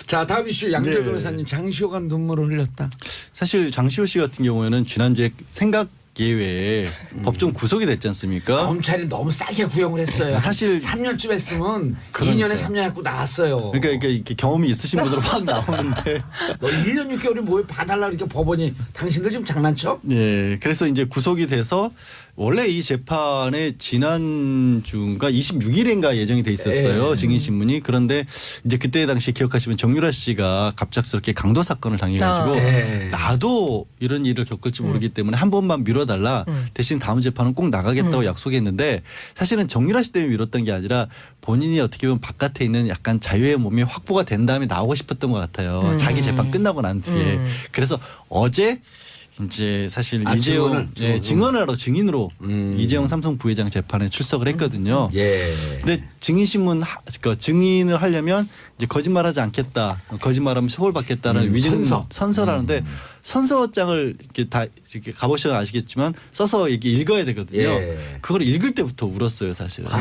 자, 다음 이슈 양재 네. 변호사님, 장시호가 눈물을 흘렸다. 사실 장시호 씨 같은 경우에는 지난주에 생각 예외에 법정 구속이 됐지 않습니까? 검찰이 너무 싸게 구형을 했어요. 사실 3년쯤 했으면 그러니까요. 2년에 3년 갖고 나왔어요. 그러니까 이렇게 경험이 있으신 분들은 막 나오는데. 너 1년 6개월이 뭐에 봐달라 이렇게 법원이 당신들 지금 장난쳐? 예. 그래서 이제 구속이 돼서 원래 이 재판에 지난주인가 26일인가 예정이 돼 있었어요. 증인 신문이. 그런데 이제 그때 당시 기억하시면 정유라 씨가 갑작스럽게 강도 사건을 당해가지고 나도 이런 일을 겪을지 모르기 때문에 한 번만 미뤄달라. 대신 다음 재판은 꼭 나가겠다고 약속했는데 사실은 정유라 씨 때문에 미뤘던 게 아니라 본인이 어떻게 보면 바깥에 있는 약간 자유의 몸이 확보가 된 다음에 나오고 싶었던 것 같아요. 자기 재판 끝나고 난 뒤에. 그래서 어제 이제 사실 이재용 증언을 하러 증인으로 이재용 삼성 부회장 재판에 출석을 했거든요. 예. 근데 증인 신문 그러니까 증인을 하려면 이제 거짓말하지 않겠다, 거짓말하면 처벌받겠다는 위증 선서라는데 선서장을 이렇게 다 이렇게 가보시면 아시겠지만 써서 이렇게 읽어야 되거든요. 예. 그걸 읽을 때부터 울었어요, 사실은.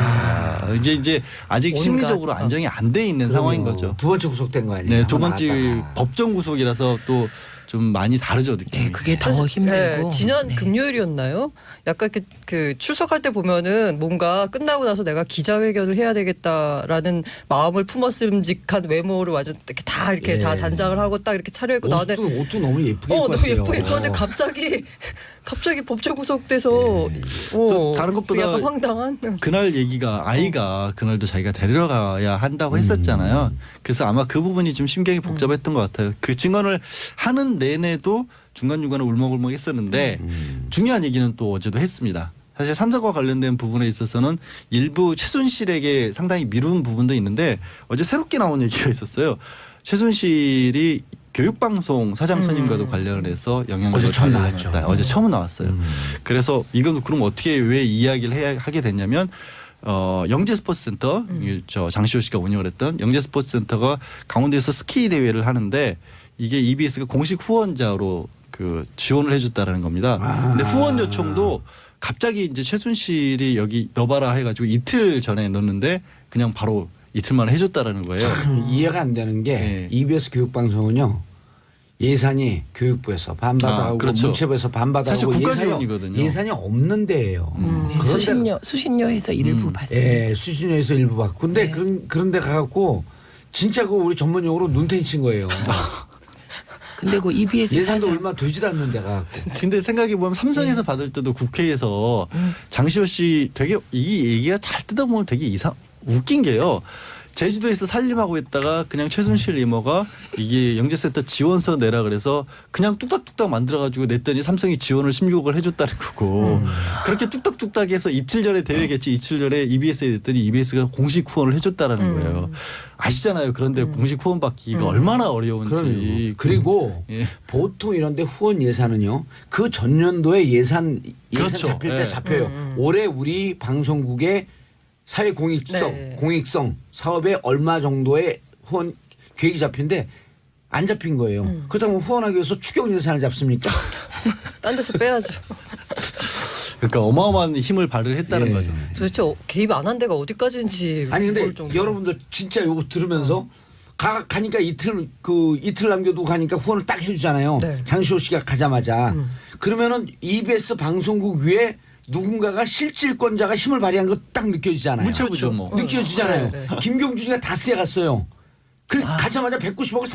이제 아직 온갖. 심리적으로 안정이 안 돼 있는 상황인 거죠. 두 번째 구속된 거 아니에요? 네, 두 번째 법정 구속이라서 또 좀 많이 다르죠, 느낌이. 네, 그게 더 힘들고. 지난 네. 금요일이었나요? 약간 그 출석할 때 보면은 뭔가 끝나고 나서 내가 기자회견을 해야 되겠다라는 마음을 품었음직한 외모로 완전 이렇게 다 이렇게 다 단장을 하고 딱 이렇게 차려입고 나왔는데 옷도 너무 예쁘게 입고 너무 왔어요. 예쁘게 입었는데 갑자기 갑자기 법정 구속돼서 또 다른 것보다 약간 황당한. 그날 얘기가 아이가 그날도 자기가 데려가야 한다고 했었잖아요. 그래서 아마 그 부분이 좀 심경이 복잡했던 것 같아요. 그 증언을 하는 내내도 중간중간에 울먹울먹 했었는데 중요한 얘기는 또 어제도 했습니다. 사실 삼성과 관련된 부분에 있어서는 일부 최순실에게 상당히 미룬 부분도 있는데 어제 새롭게 나온 얘기가 있었어요. 최순실이 교육방송 사장 선임과도 관련해서 영향력을 어제 처음 발휘했다. 나왔죠. 어제 처음 나왔어요. 그래서 이건 그럼 어떻게 왜 이야기를 하게 됐냐면 영재 스포츠센터 저 장시호 씨가 운영을 했던 영재 스포츠센터가 강원도에서 스키 대회를 하는데 이게 EBS가 공식 후원자로 그 지원을 해줬다라는 겁니다. 근데 후원 요청도 갑자기 이제 최순실이 여기 넣어봐라 해가지고 이틀 전에 넣었는데 그냥 바로 이틀 만에 해줬다라는 거예요. 참 이해가 안 되는 게 네. EBS 교육방송은요. 예산이 교육부에서 반받아가고 그렇죠. 문체부에서 반받아가고 사실 국가 지원이거든요. 예산이 없는 데예요. 수신료에서 일부 받습니다. 예, 수신료에서 일부 받고. 근데 네. 그런 데 가갖고 진짜 그 우리 전문용어로 눈탱이 친 거예요. 근데 그 EBS 예산도 사장 얼마 되지도 않는 데가. 근데 생각해 보면 삼성에서 받을 때도 국회에서 장시호 씨 되게 이 얘기가 잘 뜯어보면 되게 웃긴 게요. 제주도에서 살림하고 있다가 그냥 최순실 이모가 이게 영재센터 지원서 내라 그래서 그냥 뚝딱뚝딱 만들어가지고 냈더니 삼성이 지원을 16억을 해줬다는 거고 그렇게 뚝딱뚝딱 해서 이틀 전에 대회 개최 이틀 전에 EBS에 냈더니 EBS가 공식 후원을 해줬다라는 거예요. 아시잖아요. 그런데 공식 후원 받기가 얼마나 어려운지. 그리고 예. 보통 이런데 후원 예산은요. 그 전년도에 예산 그렇죠. 잡힐 때 예. 잡혀요. 올해 우리 방송국의 사회 공익성 사업에 얼마 정도의 후원 계획이 잡힌데 안 잡힌 거예요. 그렇다면 후원하기 위해서 추경 예산을 잡습니까? 딴 데서 빼야죠. 그러니까 어마어마한 힘을 발휘했다는 예. 거죠. 도대체 개입 안 한 데가 어디까지인지. 아니 근데 모를 정도로. 여러분들 진짜 요거 들으면서 가니까 이틀 남겨두고 가니까 후원을 딱 해주잖아요. 네. 장시호 씨가 가자마자 그러면은 EBS 방송국 위에 누군가가 실질권자가 힘을 발휘한 거 딱 느껴지잖아요. 문체부죠 뭐. 느껴지잖아요. 네, 김경준이가 다스에 갔어요. 그 가자마자 190억을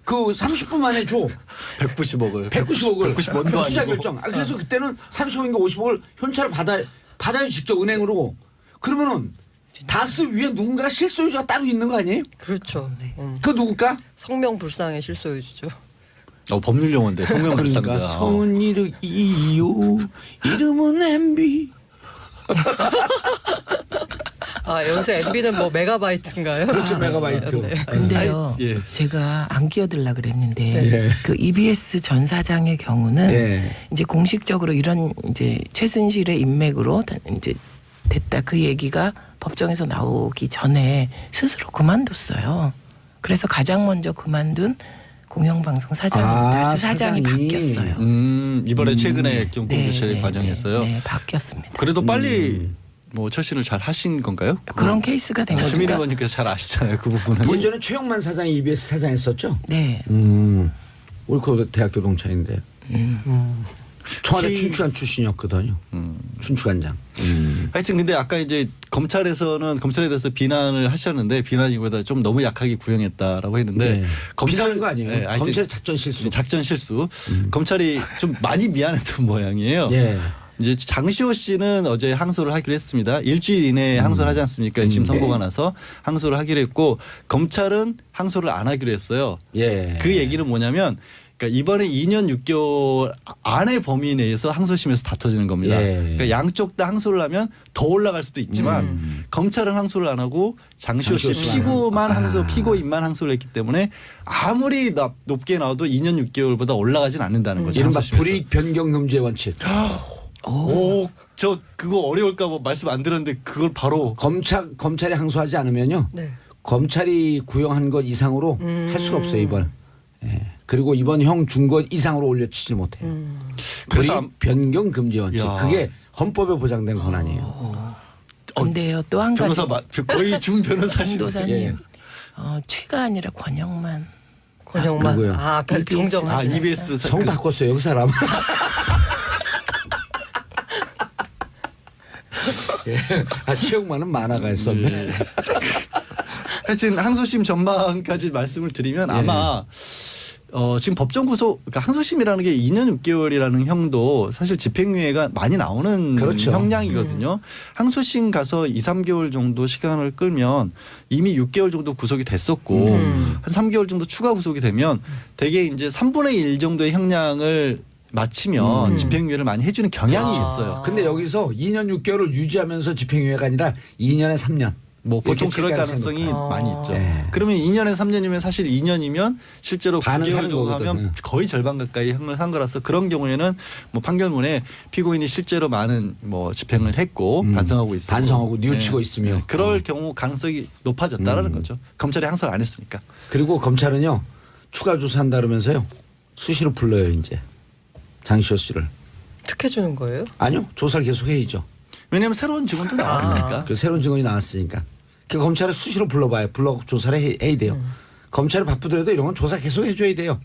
30분 만에 줘. 190억을. 190억을 190원도 투자 아니고. 결정. 그래서 그때는 30억인가 50억을 현찰을 받아요 직접 은행으로. 그러면은 다스 위에 누군가가 실소유자가 따로 있는 거 아니에요? 그렇죠. 그 누굴까? 성명불상의 실소유주죠. 법률 용어인데 성명불상자. 그러니까 성은 이유 이름은 MB. 아 요새 MB는 뭐 메가바이트인가요? 그렇죠 메가바이트. 네. 근데요, 아이, 예. 제가 안 끼어들라 그랬는데 네. 그 EBS 전 사장의 경우는 네. 이제 공식적으로 이런 이제 최순실의 인맥으로 이제 됐다 그 얘기가 법정에서 나오기 전에 스스로 그만뒀어요. 그래서 가장 먼저 그만둔 공영방송 사장입니다. 사장이 바뀌었어요. 이번에 최근에 좀 네, 공개실 네, 과정에서요. 네, 바뀌었습니다. 그래도 빨리 뭐 철신을 잘 하신 건가요? 그런 케이스가 된 거죠. 최민희 그러니까 의원님께서 잘 아시잖아요. 그 부분은. 예전에 최영만 사장이 EBS 사장했었죠. 네. 옳고 대학교 동창인데. 청와대 키- 춘추관 출신이었거든요. 춘추관장. 하여튼 근데 아까 이제 검찰에서는 검찰에 대해서 비난을 하셨는데 비난이보다 좀 너무 약하게 구형했다라고 했는데 네. 비난한 거 아니에요. 하여튼 검찰의 작전 실수. 작전 실수. 검찰이 좀 많이 미안했던 모양이에요. 예. 이제 장시호 씨는 어제 항소를 하기로 했습니다. 일주일 이내에 항소를 하지 않습니까? 1심 선고가 나서 항소를 하기로 했고 검찰은 항소를 안 하기로 했어요. 예. 그 얘기는 뭐냐면 그러니까 이번에 2년 6개월 안의 범위 내에서 항소심에서 다퉈지는 겁니다. 예. 그러니까 양쪽 다 항소를 하면 더 올라갈 수도 있지만 검찰은 항소를 안 하고 장시호 씨 장시호 씨만 피고만 하고. 항소, 아. 피고인만 항소를 했기 때문에 아무리 높게 나와도 2년 6개월보다 올라가진 않는다는 거죠. 이른바 항소심에서. 불이익 변경 금지의 원칙. 오, 저 그거 어려울까 봐 말씀 안 드렸는데 그걸 바로 검찰이 항소하지 않으면요. 네. 검찰이 구형한 것 이상으로 할 수가 없어요 이번. 예. 그리고 이번 형 준 것 이상으로 올려치지 못해요. 그래서 불이익 변경 금지 원칙. 야. 그게 헌법에 보장된 권한이에요. 근데요 또 한 가지 변호사 거의 준 변호사신. 공도사님 예. 최가 아니라 권영만 권영만. 누구요? 아 아까 EBS. 정정. 아 EBS 성 바꿨어요 그 사람. 예. 최영만은 만화가였었네. 하여튼 항소심 전망까지 말씀을 드리면 예. 아마 지금 법정 구속, 그러니까 항소심이라는 게 2년 6개월이라는 형도 사실 집행유예가 많이 나오는 그렇죠. 형량이거든요. 항소심 가서 2, 3개월 정도 시간을 끌면 이미 6개월 정도 구속이 됐었고 한 3개월 정도 추가 구속이 되면 대개 이제 3분의 1 정도의 형량을 마치면 집행유예를 많이 해주는 경향이 있어요. 근데 여기서 2년 6개월을 유지하면서 집행유예가 아니라 2년에 3년. 뭐 보통 이렇게 그럴 칠 가능성이 아. 많이 있죠. 네. 그러면 2년에 3년이면 사실 2년이면 실제로 반은 9개월 사는 정도 거거든. 하면 거의 절반 가까이 형을 산 거라서 그런 경우에는 뭐 판결문에 피고인이 실제로 많은 뭐 집행을 했고 반성하고 있고 반성하고 뉘우치고 있으며. 그럴 경우 가능성이 높아졌다라는 거죠. 검찰이 항소를 안 했으니까. 그리고 검찰은요 추가 조사한다 그러면서요 수시로 불러요 이제 장시호 씨를. 특혜 주는 거예요? 아니요 조사를 계속 해야죠. 왜냐하면 새로운 증언도 나왔으니까. 그 새로운 증언이 나왔으니까. 그 검찰을 수시로 불러봐요. 불러 조사를 해야 돼요. 검찰이 바쁘더라도 이런 건 조사 계속 해줘야 돼요.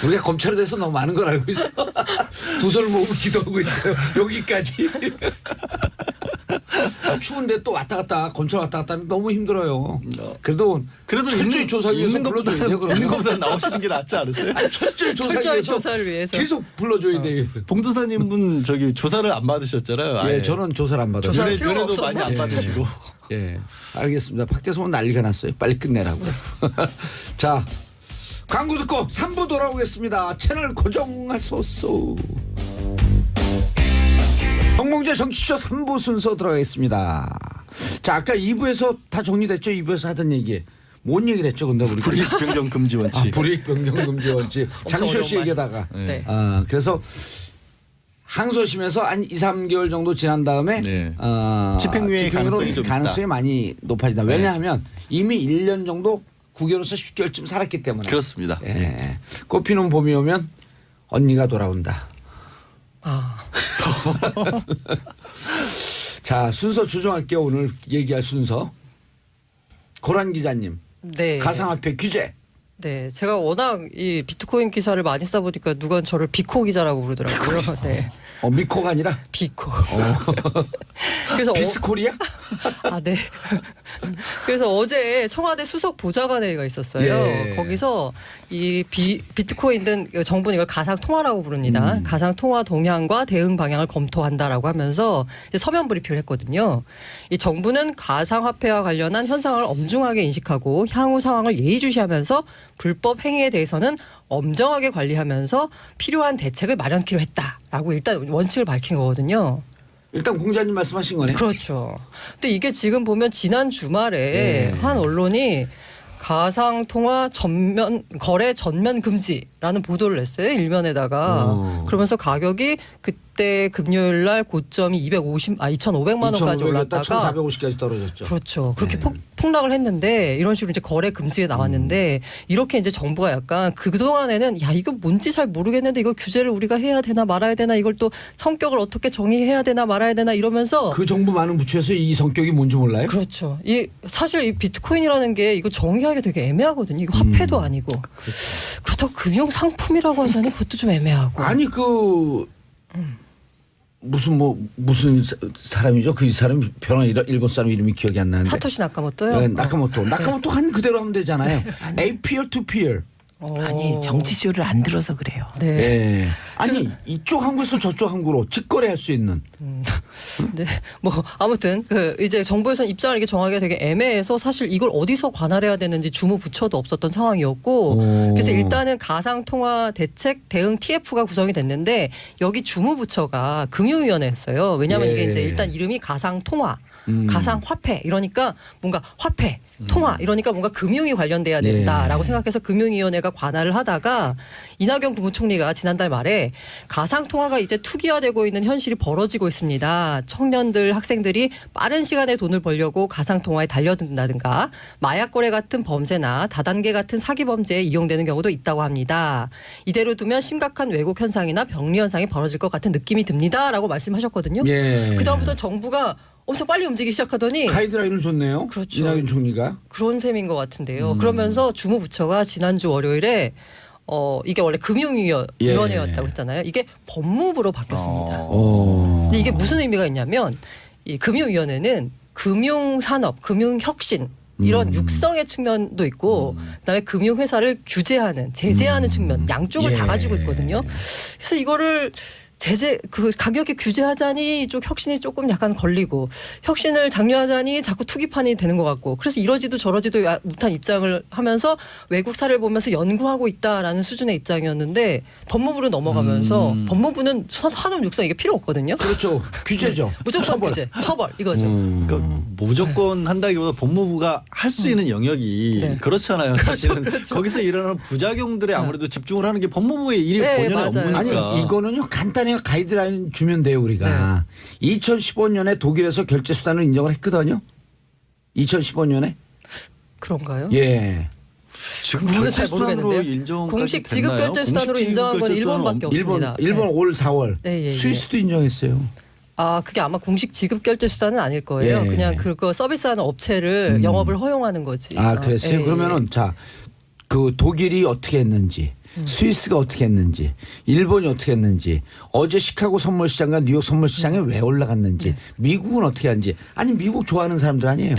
우리가 검찰에 대해서 너무 많은 걸 알고 있어. 두 손을 모으고 기도하고 있어요. 여기까지. 추운데 또 왔다 갔다 검찰 왔다 갔다 하면 너무 힘들어요. 그래도 철저히 조사하기 위해서 불러줘야 돼요. 있는 것보다 나오시는 게 낫지 않으세요? 아니, 철저히 조사하기 철저히 위해서 조사를 위해서. 계속 불러줘야 돼요. 봉도사님 분 저기 조사를 안 받으셨잖아요. 예, 아예. 저는 조사를 안 받아요. 조사할 필요가 면회도 많이 안 예. 받으시고. 예, 알겠습니다. 밖에서 오늘 난리가 났어요. 빨리 끝내라고. 자, 광고 듣고 3부 돌아오겠습니다. 채널 고정하소서. 홍봉재 정치쇼 3부 순서 들어가겠습니다. 자, 아까 2부에서 다 정리됐죠? 2부에서 하던 얘기. 뭔 얘기를 했죠? 근데 우리 불이익 변경 금지 원칙. 불이익 변경 금지 원칙. 장시호 씨 어려운 말. 얘기다가. 네. 그래서 항소심에서 한 2, 3개월 정도 지난 다음에 네. 집행유예 집행유예 가능성이 좀 가능성이 있다. 많이 높아진다. 왜냐하면 이미 1년 정도 9개월에서 10개월쯤 살았기 때문에. 그렇습니다. 예. 꽃피는 봄이 오면 언니가 돌아온다. 아, 자, 순서 조정할게요. 오늘 얘기할 순서. 고란 기자님. 네. 가상화폐 규제. 네, 제가 워낙 이 비트코인 기사를 많이 써보니까 누가 저를 비코 기자라고 부르더라고요. 네, 미코가 아니라 비코. 그래서 비스코리아? 아, 네. 그래서 어제 청와대 수석 보좌관회의가 있었어요. 예. 거기서 이 비트코인은 정부는 이걸 가상 통화라고 부릅니다. 가상 통화 동향과 대응 방향을 검토한다라고 하면서 이제 서면 브리핑을 했거든요. 이 정부는 가상 화폐와 관련한 현상을 엄중하게 인식하고 향후 상황을 예의주시하면서 불법 행위에 대해서는 엄정하게 관리하면서 필요한 대책을 마련키로 했다라고 일단 원칙을 밝힌 거거든요. 일단 공자님 말씀하신 거네요. 그렇죠. 근데 이게 지금 보면 지난 주말에 네. 한 언론이 가상 통화 거래 전면 금지라는 보도를 냈어요. 일면에다가. 그러면서 가격이 그때 금요일 날 고점이 2,500만 원까지 올랐다가 1,450까지 떨어졌죠. 그렇죠. 그렇게 네. 폭락을 했는데 이런 식으로 이제 거래 금지에 나왔는데 이렇게 이제 정부가 약간 그동안에는 야, 이거 뭔지 잘 모르겠는데 이거 규제를 우리가 해야 되나 말아야 되나 이걸 또 성격을 어떻게 정의해야 되나 말아야 되나 이러면서 그 정부 많은 부처에서 이 성격이 뭔지 몰라요? 그렇죠. 이 사실 이 비트코인이라는 게 이거 정의하기 되게 애매하거든요. 이거 화폐도 아니고. 그렇다고 금융 상품이라고 하자니 그것도 좀 애매하고. 아니 그 무슨 사람이죠? 그 사람이 변한 일본 사람 이름이 기억이 안 나는데. 사토시 나카모토요? 네, 나카모토 한 그대로 하면 되잖아요. A peer to peer. 아니 정치쇼를 안 들어서 그래요. 네. 예. 아니 이쪽 항구에서 저쪽 항구로 직거래할 수 있는. 네. 뭐 아무튼 그 이제 정부에서는 입장을 이렇게 정하기가 되게 애매해서 사실 이걸 어디서 관할해야 되는지 주무 부처도 없었던 상황이었고 그래서 일단은 가상 통화 대책 대응 TF가 구성이 됐는데 여기 주무 부처가 금융위원회였어요. 왜냐하면 예. 이게 이제 일단 이름이 가상 통화, 가상 화폐 이러니까 뭔가 화폐 통화 이러니까 뭔가 금융이 관련돼야 된다라고 생각해서 금융위원회가 관할을 하다가 이낙연 국무총리가 지난달 말에 가상 통화가 이제 투기화되고 있는 현실이 벌어지고 있습니다. 청년들 학생들이 빠른 시간에 돈을 벌려고 가상 통화에 달려든다든가 마약 거래 같은 범죄나 다단계 같은 사기 범죄에 이용되는 경우도 있다고 합니다. 이대로 두면 심각한 왜곡 현상이나 병리 현상이 벌어질 것 같은 느낌이 듭니다라고 말씀하셨거든요. 예. 그다음부터 정부가 엄청 빨리 움직이기 시작하더니 가이드라인을 줬네요. 그렇죠. 이낙연 총리가. 그런 셈인 것 같은데요. 그러면서 주무부처가 지난주 월요일에 이게 원래 금융위원회였다고 했잖아요. 이게 법무부로 바뀌었습니다. 근데 이게 무슨 의미가 있냐면 이 금융위원회는 금융산업, 금융혁신 이런 육성의 측면도 있고 그다음에 금융회사를 규제하는 제재하는 측면 양쪽을 다 가지고 있거든요. 그래서 이거를 제재 그 가격에 규제하자니 쪽 혁신이 조금 약간 걸리고 혁신을 장려하자니 자꾸 투기판이 되는 것 같고 그래서 이러지도 저러지도 못한 입장을 하면서 외국 사례를 보면서 연구하고 있다라는 수준의 입장이었는데 법무부로 넘어가면서 법무부는 산업 육성 이게 필요 없거든요. 그렇죠. 규제죠. 무조건 처벌. 규제, 처벌 이거죠. 그러니까 무조건 한다기보다 법무부가 할 수 있는 영역이 네. 그렇잖아요. 사실은 그렇죠. 거기서 일어나는 부작용들에 아무래도 집중을 하는 게 법무부의 일이 네, 본연의 맞아요. 업무니까. 아니 이거는요 간단히 가이드라인 주면 돼요 우리가. 2015년에 독일에서 결제 수단을 인정을 했거든요. 2015년에. 그런가요? 예. 지금 그거는 결제 잘 수단으로 모르겠는데요. 인정까지 공식 됐나요? 지급결제 수단으로 공식 인정한 건 지급결제 일본밖에 수단은 없습니다. 일본 네. 올 4월. 네, 예, 스위스도 인정했어요. 아 그게 아마 공식 지급결제 수단은 아닐 거예요. 예. 그냥 그거 서비스하는 업체를 영업을 허용하는 거지. 아 그랬어요. 예, 그러면은 자 그 독일이 어떻게 했는지. 스위스가 어떻게 했는지, 일본이 어떻게 했는지, 어제 시카고 선물시장과 뉴욕 선물시장에 왜 올라갔는지, 미국은 어떻게 하는지. 아니 미국 좋아하는 사람들 아니에요.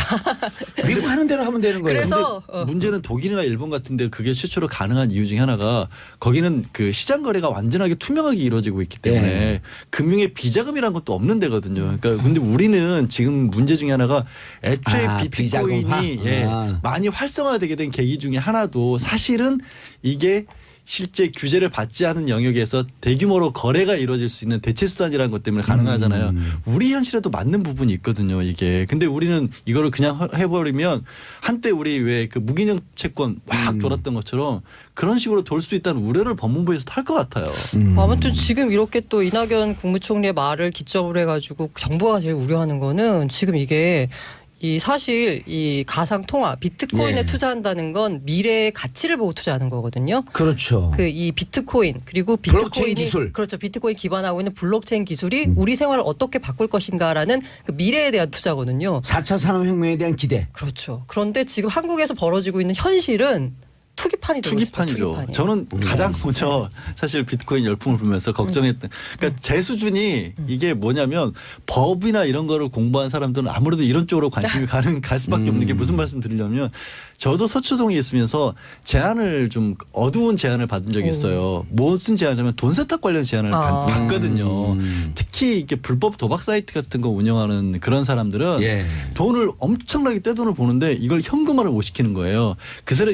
미국 하는 대로 하면 되는 거예요. 그래서 문제는 독일이나 일본 같은데 그게 최초로 가능한 이유 중에 하나가 거기는 그 시장 거래가 완전하게 투명하게 이루어지고 있기 때문에 네. 금융에 비자금이라는 것도 없는 데거든요. 그러니까 근데 우리는 지금 문제 중에 하나가 애초에 비자금화? 비트코인이 많이 활성화되게 된 계기 중에 하나도 사실은 이게 실제 규제를 받지 않은 영역에서 대규모로 거래가 이루어질 수 있는 대체 수단이라는 것 때문에 가능하잖아요. 우리 현실에도 맞는 부분이 있거든요, 이게. 근데 우리는 이거를 그냥 해버리면 한때 우리 왜 그 무기명 채권 막 돌았던 것처럼 그런 식으로 돌 수 있다는 우려를 법무부에서 탈 것 같아요. 아무튼 지금 이렇게 또 이낙연 국무총리의 말을 기점으로 해가지고 정부가 제일 우려하는 거는 지금 이게 이 사실 이 가상 통화 비트코인에 예. 투자한다는 건 미래의 가치를 보고 투자하는 거거든요. 그렇죠. 그 이 비트코인 그리고 블록체인 비트코인이 기술. 그렇죠. 비트코인 기반하고 있는 블록체인 기술이 우리 생활을 어떻게 바꿀 것인가라는 그 미래에 대한 투자거든요. 4차 산업혁명에 대한 기대. 그렇죠. 그런데 지금 한국에서 벌어지고 있는 현실은 투기판이 되고 있습니다. 투기판이죠. 투기판이에요. 저는 가장 먼저 사실 비트코인 열풍을 보면서 걱정했던 그러니까 제 수준이 이게 뭐냐면 법이나 이런 거를 공부한 사람들은 아무래도 이런 쪽으로 관심이 갈 수밖에 없는 게 무슨 말씀 드리려면 저도 서초동에 있으면서 제안을 좀 어두운 제안을 받은 적이 있어요. 무슨 제안이냐면 돈 세탁 관련 제안을 받거든요. 특히 이게 불법 도박 사이트 같은 거 운영하는 그런 사람들은 예. 돈을 엄청나게 떼돈을 보는데 이걸 현금화를 못 시키는 거예요.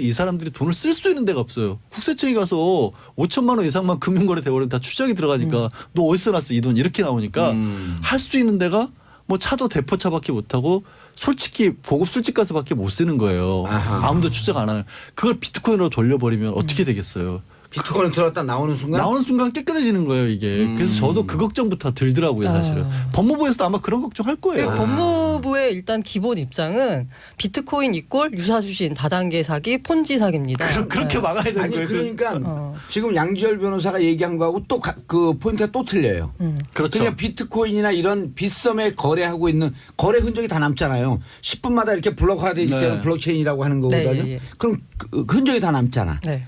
이 사람들이 돈을 쓸 수 있는 데가 없어요. 국세청에 가서 5천만 원 이상만 금융거래 대원에 다 추적이 들어가니까 너 어디서 났어 이 돈 이렇게 나오니까 할 수 있는 데가 뭐 차도 대포차밖에 못하고 솔직히 고급 술집 가서밖에 못 쓰는 거예요. 아하. 아무도 추적 안 하는. 그걸 비트코인으로 돌려버리면 어떻게 되겠어요. 비트코인 들어갔다 나오는 순간. 나오는 순간 깨끗해지는 거예요 이게. 그래서 저도 그 걱정부터 들더라고요 사실은. 법무부에서도 아마 그런 걱정 할 거예요. 법무부의 일단 기본 입장은 비트코인 이꼴 유사수신 다단계 사기 폰지 사기입니다. 그렇게 네. 막아야 되는 아니 거예요. 그러니까 지금 양지열 변호사가 얘기한 거하고 또 그 포인트가 또 틀려요. 그렇죠. 그러니까 비트코인이나 이런 빗썸에 거래하고 있는 거래 흔적이 다 남잖아요. 10분마다 이렇게 블록화되기 네. 때문에 블록체인이라고 하는 거거든요. 네, 예, 예. 그럼 그 흔적이 다 남잖아. 네.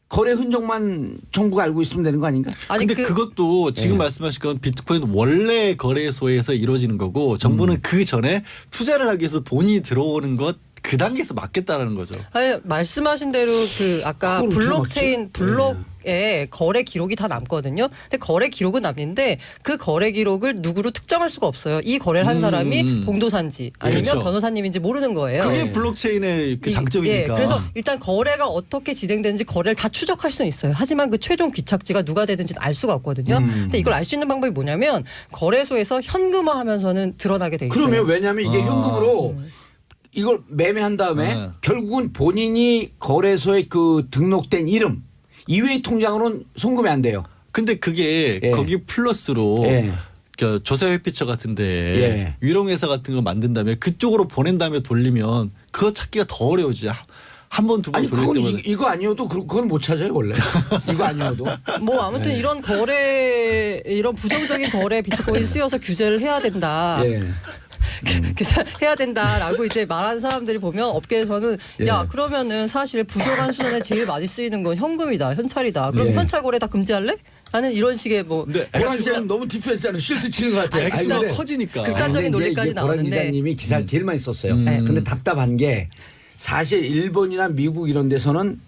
거래 흔적만 정부가 알고 있으면 되는 거 아닌가? 아니 근데 그것도 지금 예. 말씀하신 건 비트코인 원래 거래소에서 이루어지는 거고 정부는 그 전에 투자를 하기 위해서 돈이 들어오는 것 그 단계에서 막겠다라는 거죠. 아니, 말씀하신 대로 그 아까 그걸 어떻게 블록체인 막지? 블록에 거래 기록이 다 남거든요. 근데 거래 기록은 남는데 그 거래 기록을 누구로 특정할 수가 없어요. 이 거래를 한 사람이 봉도사인지 아니면 그렇죠. 변호사님인지 모르는 거예요. 그게 블록체인의 그 장점이니까. 예, 그래서 일단 거래가 어떻게 진행되는지 거래를 다 추적할 수는 있어요. 하지만 그 최종 귀착지가 누가 되든지는 알 수가 없거든요. 근데 이걸 알 수 있는 방법이 뭐냐면 거래소에서 현금화하면서는 드러나게 돼 있어요. 그러면 왜냐하면 이게 현금으로 이걸 매매한 다음에 결국은 본인이 거래소에 그 등록된 이름 이외의 통장으로는 송금이 안 돼요. 근데 그게 예. 거기 플러스로 예. 그 조세 회피처 같은데 예. 위령회사 같은 거 만든 다음에 그쪽으로 보낸 다음에 돌리면 그거 찾기가 더 어려워지. 한 번 두 번 아니 돌릴 그건 때마다. 이거 아니어도 그건 못 찾아요 원래. 이거 아니어도. 뭐 아무튼 네. 이런 부정적인 거래 비트코인 쓰여서 규제를 해야 된다. 예. 해야 된다라고 이제 말하는 사람들이 보면 업계에서는 예. 야 그러면은 사실 부정한 수단에 제일 많이 쓰이는 건 현금이다, 현찰이다. 그럼 예. 현찰 거래 다 금지할래? 나는 이런 식의 뭐 근데 고란 기자님 너무 디펜스하는 실드 치는 것 같아요. 액수가 아니, 근데 커지니까. 극단적인 논리까지 고란 나오는데. 기자님이 기사를 제일 많이 썼어요. 네. 근데 답답한 게 사실 일본이나 미국 이런 데서는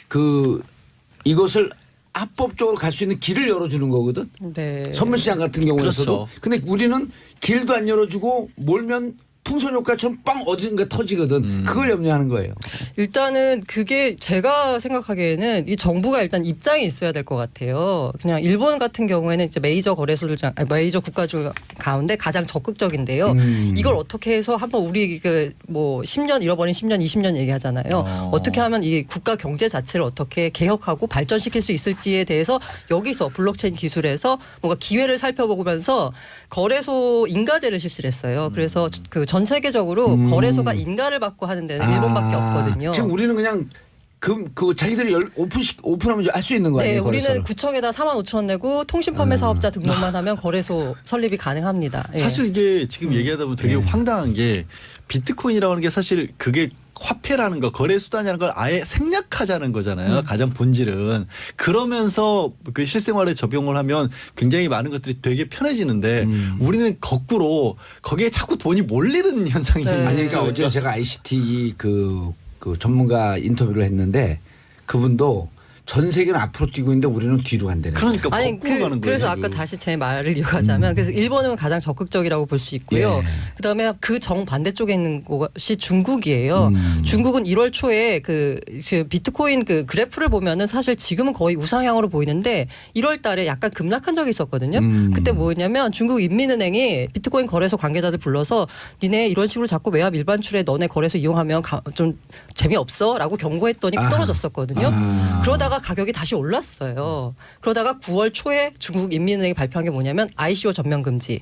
그 이것을 합법적으로 갈 수 있는 길을 열어주는 거거든. 네. 선물시장 같은 경우에서도. 그렇죠. 근데 우리는 길도 안 열어주고 몰면 풍선 효과처럼 빵 어딘가 터지거든. 그걸 염려하는 거예요. 일단은 그게 제가 생각하기에는 이 정부가 일단 입장이 있어야 될 것 같아요. 그냥 일본 같은 경우에는 이제 메이저 거래소들 메이저 국가들 가운데 가장 적극적인데요. 이걸 어떻게 해서 한번 우리 그 뭐 10년 잃어버린 10년, 20년 얘기하잖아요. 어떻게 하면 이 국가 경제 자체를 어떻게 개혁하고 발전시킬 수 있을지에 대해서 여기서 블록체인 기술에서 뭔가 기회를 살펴보면서 거래소 인가제를 실시를 했어요. 그래서 그 전 세계적으로 거래소가 인가를 받고 하는 데는 일본밖에 없거든요. 지금 우리는 그냥 그 자기들이 오픈하면 할 수 있는 거 네, 아니에요? 우리는 거래소를? 구청에다 45,000원 내고 통신 판매 사업자 등록만 하면 거래소 설립이 가능합니다. 예. 사실 이게 지금 얘기하다 보면 되게 황당한 게 비트코인이라고 하는 게 사실 그게 화폐라는 거 거래 수단이라는 걸 아예 생략하자는 거잖아요. 가장 본질은. 그러면서 그 실생활에 적용을 하면 굉장히 많은 것들이 되게 편해지는데 우리는 거꾸로 거기에 자꾸 돈이 몰리는 현상이 네. 있어요. 아니 그러니까 어제 제가 ICT 그 전문가 인터뷰를 했는데 그분도 전 세계는 앞으로 뛰고 있는데 우리는 뒤로 간다는 거예요. 그러니까 아니 거꾸로 가는 거예요. 그래서 지금. 아까 다시 제 말을 이어가자면 그래서 일본은 가장 적극적이라고 볼 수 있고요. 예. 그다음에 그 정반대쪽에 있는 곳이 중국이에요. 중국은 1월 초에 그 비트코인 그 그래프를 보면은 사실 지금은 거의 우상향으로 보이는데 1월 달에 약간 급락한 적이 있었거든요. 그때 뭐였냐면 중국 인민은행이 비트코인 거래소 관계자들 불러서 니네 이런 식으로 자꾸 외압 일반출에 너네 거래소 이용하면 좀 재미없어라고 경고했더니 떨어졌었거든요. 그러다가 가격이 다시 올랐어요. 그러다가 9월 초에 중국 인민은행이 발표한 게 뭐냐면 ICO 전면 금지.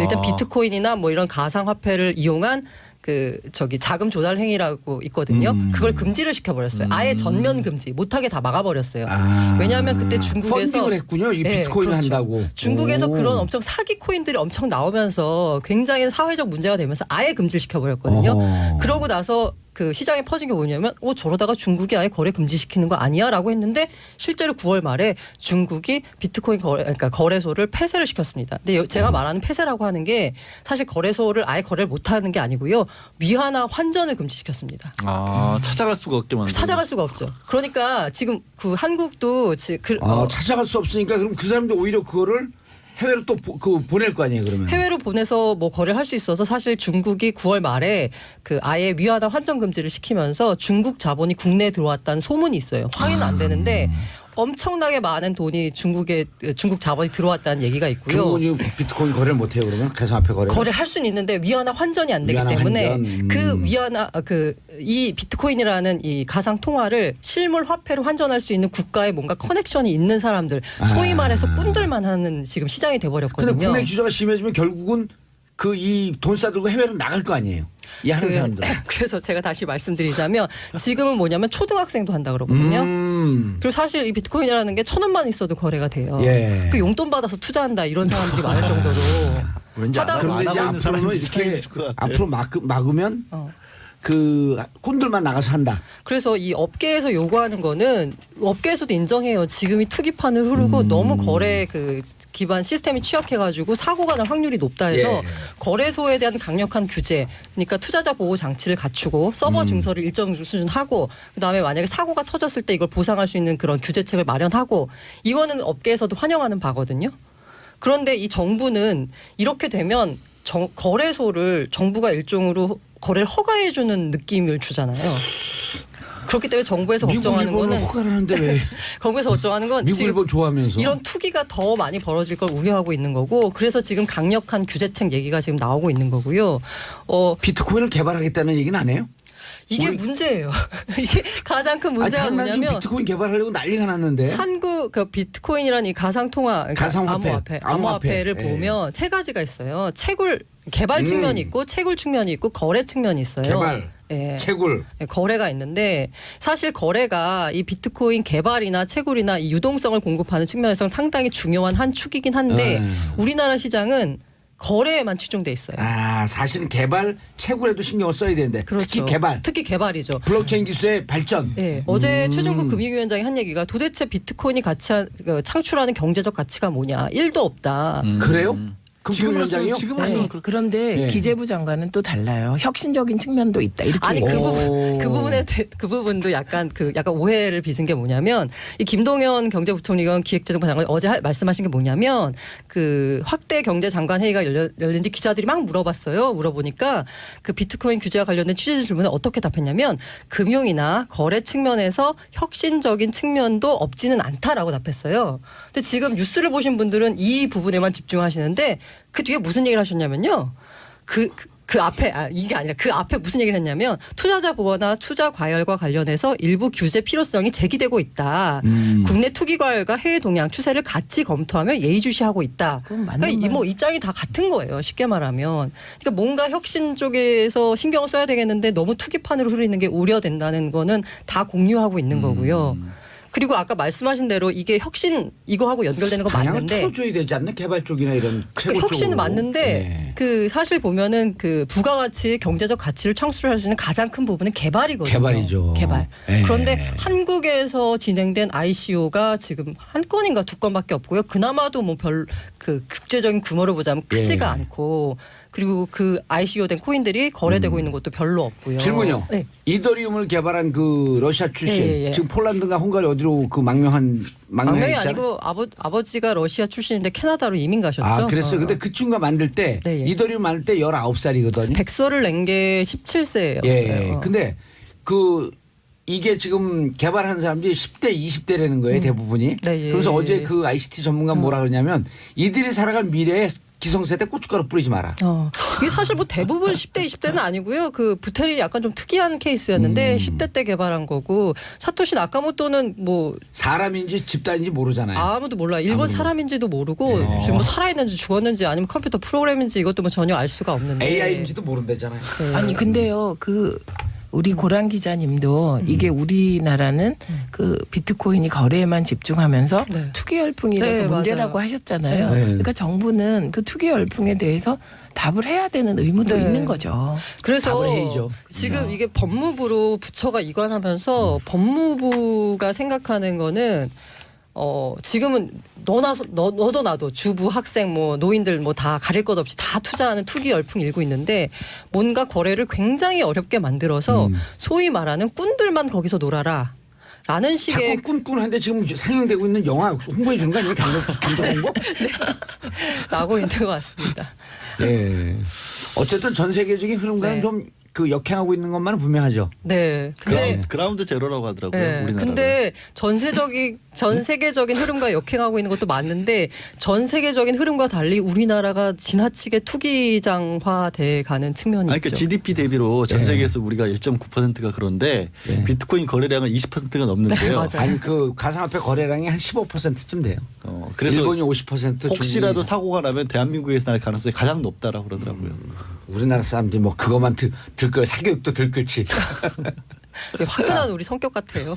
일단 비트코인이나 뭐 이런 가상화폐를 이용한 그 자금 조달 행위라고 있거든요. 그걸 금지를 시켜버렸어요. 아예 전면 금지, 못하게 다 막아버렸어요. 왜냐하면 그때 중국에서 펀딩을 했군요. 이 네, 비트코인을 그렇죠. 한다고. 중국에서 오. 그런 엄청 사기 코인들이 엄청 나오면서 굉장히 사회적 문제가 되면서 아예 금지를 시켜버렸거든요. 어허. 그러고 나서 그 시장에 퍼진 게 뭐냐면 저러다가 중국이 아예 거래 금지시키는 거 아니야라고 했는데 실제로 9월 말에 중국이 비트코인 그러니까 거래소를 폐쇄를 시켰습니다. 근데 제가 말하는 폐쇄라고 하는 게 사실 거래소를 아예 거래를 못 하는 게 아니고요. 위화나 환전을 금지시켰습니다. 찾아갈 수가 없게 만들고. 찾아갈 수가 없죠. 그러니까 지금 그 한국도 찾아갈 수 없으니까 그럼 그 사람들 오히려 그거를 해외로 또 보낼 거 아니에요, 그러면. 해외로 보내서 뭐 거래를 할 수 있어서 사실 중국이 9월 말에 그 아예 위화나 환전 금지를 시키면서 중국 자본이 국내에 들어왔다는 소문이 있어요. 확인은 안 되는데 엄청나게 많은 돈이 중국 자본이 들어왔다는 얘기가 있고요. 중국은 비트코인 거래를 못 해요, 그러면 가상화폐 거래. 거래할 수는 있는데 위화나 환전이 안 되기 위화나 때문에 환전. 그 위화나 이 비트코인이라는 이 가상 통화를 실물 화폐로 환전할 수 있는 국가에 뭔가 커넥션이 있는 사람들, 소위 말해서 꾼들만 하는 지금 시장이 근데 돼버렸거든요. 국내 규제가 심해지면 결국은 이 돈 싸들고 해외로 나갈 거 아니에요. 이 하는 사람들. 그래서 제가 다시 말씀드리자면 지금은 뭐냐면 초등학생도 한다 그러거든요. 그리고 사실 이 비트코인이라는 게 1,000원만 있어도 거래가 돼요. 예. 그 용돈 받아서 투자한다 이런 사람들이 많을 정도로. 왠지 하다 안 그런데 하고 이제 있는 사람이 앞으로는 이렇게 이상해질 것 같아. 앞으로 막으면 그 꾼들만 나가서 한다. 그래서 이 업계에서 요구하는 거는 업계에서도 인정해요. 지금이 투기판을 흐르고 너무 거래 그 기반 시스템이 취약해가지고 사고가 날 확률이 높다 해서 예. 거래소에 대한 강력한 규제, 그러니까 투자자 보호 장치를 갖추고 서버 증설을 일정 수준 하고 그다음에 만약에 사고가 터졌을 때 이걸 보상할 수 있는 그런 규제책을 마련하고 이거는 업계에서도 환영하는 바거든요. 그런데 이 정부는 이렇게 되면 거래소를 정부가 일종으로 거래를 허가해주는 느낌을 주잖아요. 그렇기 때문에 정부에서 걱정하는 거는 허가를 하는데 왜 정부에서 걱정하는 건 미국 지금 일본 좋아하면서 이런 투기가 더 많이 벌어질 걸 우려하고 있는 거고 그래서 지금 강력한 규제책 얘기가 지금 나오고 있는 거고요. 비트코인을 개발하겠다는 얘기는 안 해요? 이게 문제예요. 이게 가장 큰 문제가 다른 나라 뭐냐면 비트코인 개발하려고 난리가 났는데. 한국 그 비트코인이라는 이 가상 통화 그러니까 가상화폐. 암호화폐를 예. 보면 세 가지가 있어요. 개발 측면이 있고 채굴 측면이 있고 거래 측면이 있어요. 개발, 예. 채굴. 거래가 있는데 사실 거래가 이 비트코인 개발이나 채굴이나 이 유동성을 공급하는 측면에서 상당히 중요한 한 축이긴 한데 우리나라 시장은 거래에만 치중돼 있어요. 아, 사실은 개발 채굴에도 신경을 써야 되는데 그렇죠. 특히 개발이죠. 개발이죠. 블록체인 기술의 발전. 네, 어제 최종국 금융위원장이 한 얘기가 도대체 비트코인이 창출하는 경제적 가치가 뭐냐? 1도 없다. 그래요? 지금으로서는 네. 그런데 예. 기재부 장관은 또 달라요. 혁신적인 측면도 있다. 이렇게 아니 얘기해요. 그 부분도 약간 오해를 빚은 게 뭐냐면 이 김동연 경제부총리가 기획재정부 장관 어제 말씀하신 게 뭐냐면 그 확대 경제장관 회의가 열린지 기자들이 막 물어보니까 그 비트코인 규제와 관련된 취재 질문에 어떻게 답했냐면 금융이나 거래 측면에서 혁신적인 측면도 없지는 않다라고 답했어요. 근데 지금 뉴스를 보신 분들은 이 부분에만 집중하시는데 그 뒤에 무슨 얘기를 하셨냐면요. 그 앞에 이게 아니라 그 앞에 무슨 얘기를 했냐면 투자자 보호나 투자 과열과 관련해서 일부 규제 필요성이 제기되고 있다. 국내 투기 과열과 해외 동향 추세를 같이 검토하며 예의주시하고 있다. 그러니까 뭐 입장이 다 같은 거예요. 쉽게 말하면. 그러니까 뭔가 혁신 쪽에서 신경을 써야 되겠는데 너무 투기판으로 흐르는 게 우려된다는 거는 다 공유하고 있는 거고요. 그리고 아까 말씀하신 대로 이게 혁신 이거하고 연결되는 거 방향을 맞는데 틀어줘야 되지 않나? 개발 쪽이나 이런 그 혁신은 맞는데 네. 그 사실 보면은 그 부가가치 경제적 가치를 창출할 수 있는 가장 큰 부분은 개발이거든요. 개발이죠. 개발. 네. 그런데 한국에서 진행된 ICO가 지금 한 건인가 두 건밖에 없고요. 그나마도 뭐 별 그 국제적인 규모로 보자면 크지가 예. 않고 그리고 그 ICO 된 코인들이 거래되고 있는 것도 별로 없고요. 질문요. 네. 이더리움을 개발한 그 러시아 출신 예. 지금 폴란드가 헝가리 어디로 그 망명이 망명이 아니고 아버지가 러시아 출신인데 캐나다로 이민 가셨죠. 아, 그랬어요. 근데 그 친구가 만들 때 네, 예. 이더리움 만들 때 19살이거든요. 백서를 낸 게 17세였어요. 예. 근데 이게 지금 개발하는 사람들이 10대, 20대라는 거예요, 대부분이. 네, 예. 그래서 어제 그 ICT 전문가 뭐라 그러냐면 이들이 살아갈 미래에 기성세대 고춧가루 뿌리지 마라. 이게 사실 뭐 대부분 10대, 20대는 아니고요. 그 부텔이 약간 좀 특이한 케이스였는데 10대 때 개발한 거고 사토시 나카모토는 뭐 사람인지 집단인지 모르잖아요. 아무도 몰라. 일본 사람인지도 모르고 지금 뭐 살아있는지 죽었는지 아니면 컴퓨터 프로그램인지 이것도 뭐 전혀 알 수가 없는데. AI인지도 모른다잖아요. 네. 아니 근데요 우리 고란 기자님도 이게 우리나라는 그 비트코인이 거래에만 집중하면서 네. 투기 열풍이라서 네, 문제라고 맞아요. 하셨잖아요. 네. 그러니까 정부는 그 투기 열풍에 대해서 답을 해야 되는 의무도 네. 있는 거죠. 그래서 답을 해야죠. 지금 이게 법무부로 부처가 이관하면서 법무부가 생각하는 거는 지금은 너도 나도 주부 학생 뭐 노인들 뭐 다 가릴 것 없이 다 투자하는 투기 열풍이 일고 있는데 뭔가 거래를 굉장히 어렵게 만들어서 소위 말하는 꾼들만 거기서 놀아라. 라는 식의 자꾸 꾼꾼한데 지금 상영되고 있는 영화 홍보해 주는 거 아니에요? 감독 홍보? 나고 있는 것 같습니다. 예. 어쨌든 전 세계적인 흐름과는 네. 좀 그 역행하고 있는 것만은 분명하죠. 네. 근데 그라운드 제로라고 하더라고요. 네. 우리나라. 근데 전 세계적인 흐름과 역행하고 있는 것도 맞는데 전 세계적인 흐름과 달리 우리나라가 지나치게 투기장화돼 가는 측면이 그러니까 있죠. GDP 대비로 전 세계에서 우리가 1.9%가 그런데 비트코인 거래량은 20%가 넘는데요. 네, 맞아요. 아니 그 가상화폐 거래량이 한 15%쯤 돼요. 그래서 일본이 50%, 혹시라도 중국이 사고가 나면 대한민국에서 날 가능성이 가장 높다라고 그러더라고요. 우리나라 사람들이 뭐 그것만 들걸 사교육도 들끓지. 네, 화끈한 우리 성격 같아요.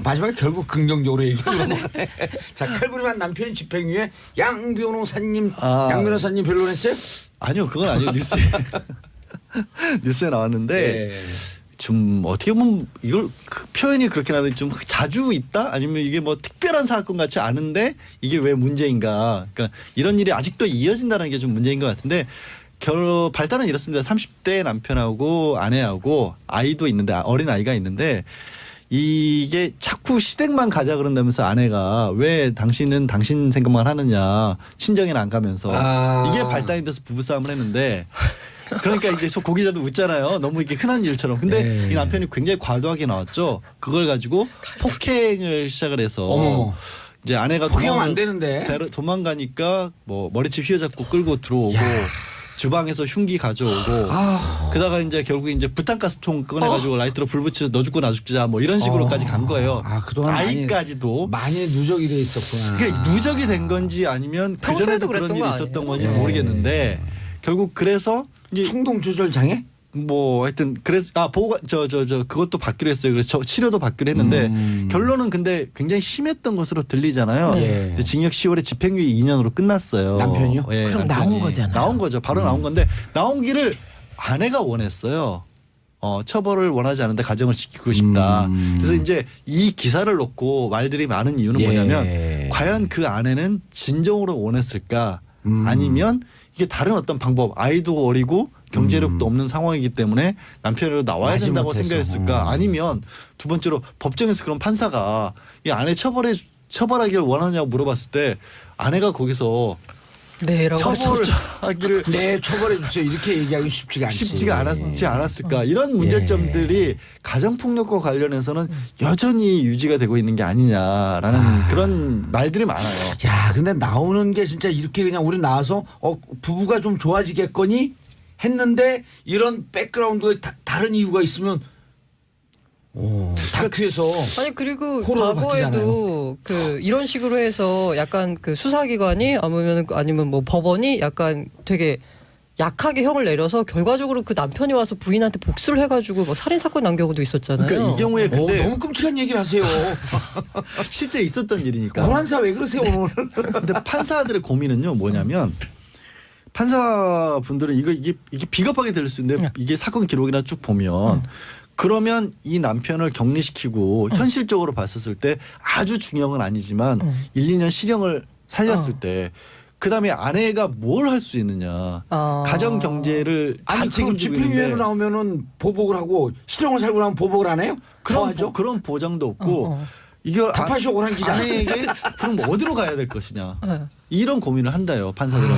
마지막에 결국 긍정적으로 얘기하는 거네. 자, 칼부림한 남편이 집행유예 양 변호사님, 양 변호사님 변론했어요? 아니요, 그건 아니요. 뉴스에 나왔는데 예. 좀 어떻게 보면 이걸 표현이 그렇게 나는데 좀 자주 있다? 아니면 이게 뭐 특별한 사건 같지 않은데 이게 왜 문제인가? 그러니까 이런 일이 아직도 이어진다는 게 좀 문제인 것 같은데 발단은 이렇습니다. 30대 남편하고 아내하고 아이도 있는데 어린 아이가 있는데 이게 자꾸 시댁만 가자 그런다면서 아내가 왜 당신은 당신 생각만 하느냐 친정에는 안 가면서 이게 발단이 돼서 부부싸움을 했는데 그러니까 이제 고기자도 웃잖아요. 너무 이게 흔한 일처럼. 근데 네. 이 남편이 굉장히 과도하게 나왔죠. 그걸 가지고 폭행을 시작을 해서 어머. 이제 아내가 폭행하면 안 되는데. 도망가니까 뭐 머리채 휘어잡고 끌고 들어오고 주방에서 흉기 가져오고 그다가 이제 결국 이제 부탄가스통 꺼내가지고 라이터로 불 붙여서 너 죽고 나 죽자 뭐 이런 식으로까지 간 거예요. 그동안 아이까지도 많이 누적이 돼 있었구나. 그러니까 누적이 된 건지 아니면 그 전에도 평소에도 그런 그랬던 일이 거 있었던 아니에요? 건지 네. 모르겠는데 결국 그래서 이제 충동 조절 장애? 뭐 하여튼 그래서 보호가 저 그것도 받기로 했어요. 그래서 치료도 받기로 했는데 결론은 근데 굉장히 심했던 것으로 들리잖아요. 네. 근데 징역 10월에 집행유예 2년으로 끝났어요. 남편이요? 예, 그럼 남편이. 나온 거잖아요. 나온 거죠. 바로 나온 건데 나온 길을 아내가 원했어요. 처벌을 원하지 않는데 가정을 지키고 싶다. 그래서 이제 이 기사를 놓고 말들이 많은 이유는 예. 뭐냐면 과연 그 아내는 진정으로 원했을까 아니면 이게 다른 어떤 방법 아이도 어리고 경제력도 없는 상황이기 때문에 남편으로 나와야 마지 된다고 못해서. 생각했을까 아니면 두 번째로 법정에서 그런 판사가 이 아내 처벌하기를 원하냐고 물어봤을 때 아내가 거기서 네라고 처벌하기를 네, 처벌해 주세요. 이렇게 얘기하기 쉽지가 않지. 쉽지가 않았을까 이런 문제점들이 가정폭력과 관련해서는 여전히 유지가 되고 있는 게 아니냐라는 그런 말들이 많아요. 야, 근데 나오는 게 진짜 이렇게 그냥 우리 나와서 부부가 좀 좋아지겠거니 했는데 이런 백그라운드에 다른 이유가 있으면 다큐에서 아니 그리고 호러로 과거에도 그 이런 식으로 해서 약간 그 수사기관이 아니면 뭐 법원이 약간 되게 약하게 형을 내려서 결과적으로 그 남편이 와서 부인한테 복수를 해가지고 뭐 살인 사건 난 경우도 있었잖아요. 그러니까 이 경우에 근데 너무 끔찍한 얘기를 하세요. 실제 있었던 일이니까. 고란사 왜 그러세요 오늘? 근데 판사들의 고민은요 뭐냐면 판사분들은 이게 비겁하게 들릴 수 있는데 이게 사건 기록이나 쭉 보면 그러면 이 남편을 격리시키고 현실적으로 봤었을 때 아주 중형은 아니지만 1, 2년 실형을 살렸을 때 그다음에 아내가 뭘 할 수 있느냐. 가정 경제를 다 아니 그럼 책임지고 집행유예로 있는데 나오면은 보복을 하고 실형을 살고 나면 보복을 안 해요? 그런 보장도 없고 이걸 답하시오 오란 기자. 아내에게 그럼 어디로 가야 될 것이냐. 이런 고민을 한다요 판사들은.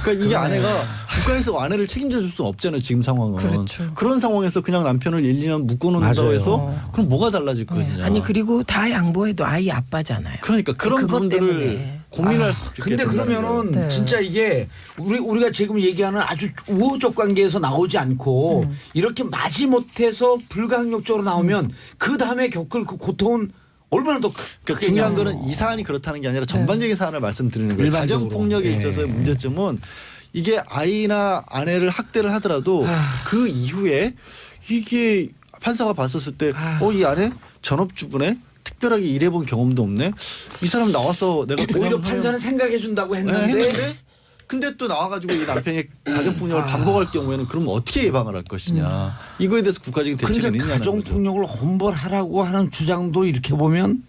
그러니까 이게 아내가 국가에서 아내를 책임져 줄 수는 없잖아요 지금 상황은. 그렇죠. 그런 상황에서 그냥 남편을 1, 2년 묶어놓는다고 맞아요. 해서 그럼 뭐가 달라질 것이냐. 아니 그리고 다 양보해도 아이 아빠잖아요. 그러니까 그런 그것 부분들을 때문에. 고민할 수 있게 근데 된다는 그러면은 거예요. 네. 진짜 이게 우리가 지금 얘기하는 아주 우호적 관계에서 나오지 않고 이렇게 마지못해서 불가항력적으로 나오면 그 다음에 겪을 그 고통은 얼마나 더 그러니까 중요한 거는 이 사안이 그렇다는 게 아니라 전반적인 사안을 말씀드리는 거예요. 일반적으로. 가정 폭력에 예. 있어서의 문제점은 이게 아이나 아내를 학대를 하더라도 그 이후에 이게 판사가 봤었을 때 이 아내 전업주부네 특별하게 일해본 경험도 없네. 이 사람 나와서 내가 그냥 오히려 판사는 생각해 준다고 했는데 근데 또 나와가지고 이 남편이 가정폭력을 반복할 경우에는 그럼 어떻게 예방을 할 것이냐. 이거에 대해서 국가적인 대책이 그러니까 있냐는 거죠. 가정폭력을 엄벌하라고 하는 주장도 이렇게 보면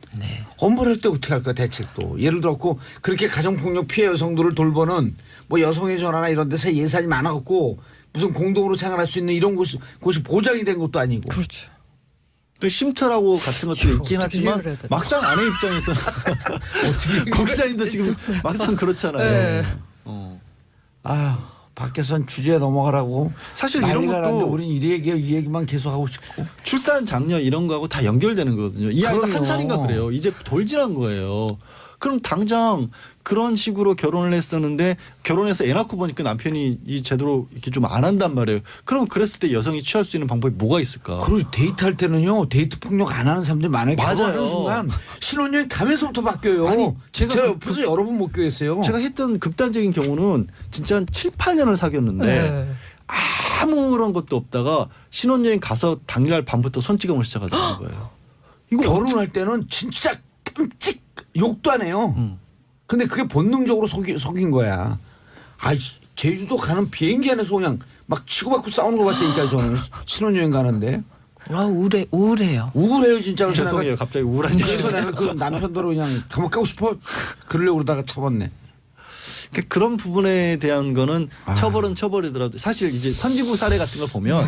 엄벌할 때 어떻게 할까 대책도 예를 들었고 그렇게 가정폭력 피해 여성들을 돌보는 뭐 여성의 전화나 이런 데서 예산이 많아갖고 무슨 공동으로 생활할 수 있는 이런 곳이 보장이 된 것도 아니고 그렇죠. 또 쉼터라고 같은 것들이 있긴 하지만 해결해야 되나? 막상 아내 입장에서는 고 기자님도 지금 막상 그렇잖아요. 네. 밖에선 주제에 넘어가라고 사실 이런 난리가 났는데 것도 우린 이 얘기만 계속 하고 싶고 출산 장려 이런 거하고 다 연결되는 거거든요. 이 아이도 그럼요. 한 살인가 그래요. 이제 돌진한 거예요. 그럼 당장 그런 식으로 결혼을 했었는데 결혼해서 애 낳고 보니까 남편이 제대로 이렇게 좀 안 한단 말이에요. 그럼 그랬을 때 여성이 취할 수 있는 방법이 뭐가 있을까? 그리고 데이트할 때는요 데이트 폭력 안 하는 사람들이 많아요. 맞아요. 결혼하는 순간 신혼여행 가면서부터 바뀌어요. 아니, 제가 옆에서 여러 번 목격했어요. 제가 했던 극단적인 경우는 진짜 한 7, 8년을 사귀었는데 네. 아무런 것도 없다가 신혼여행 가서 당일날 밤부터 손찌검을 시작하는 거예요. 이거 결혼할 때는 진짜 끔찍 욕도 안 해요. 근데 그게 본능적으로 속인 거야. 제주도 가는 비행기 안에서 그냥 막 치고받고 싸우는 것 같다니까 저는 신혼여행 가는데 우울해요. 우울해요 진짜. 그래서 죄송해요. 갑자기 우울한 그래서 얘기. 내가 그 남편대로 그냥 감옥 가고 싶어 그러려고 그러다가 참았네. 그런 부분에 대한 거는 처벌은 처벌이더라도 사실 이제 선진국 사례 같은 걸 보면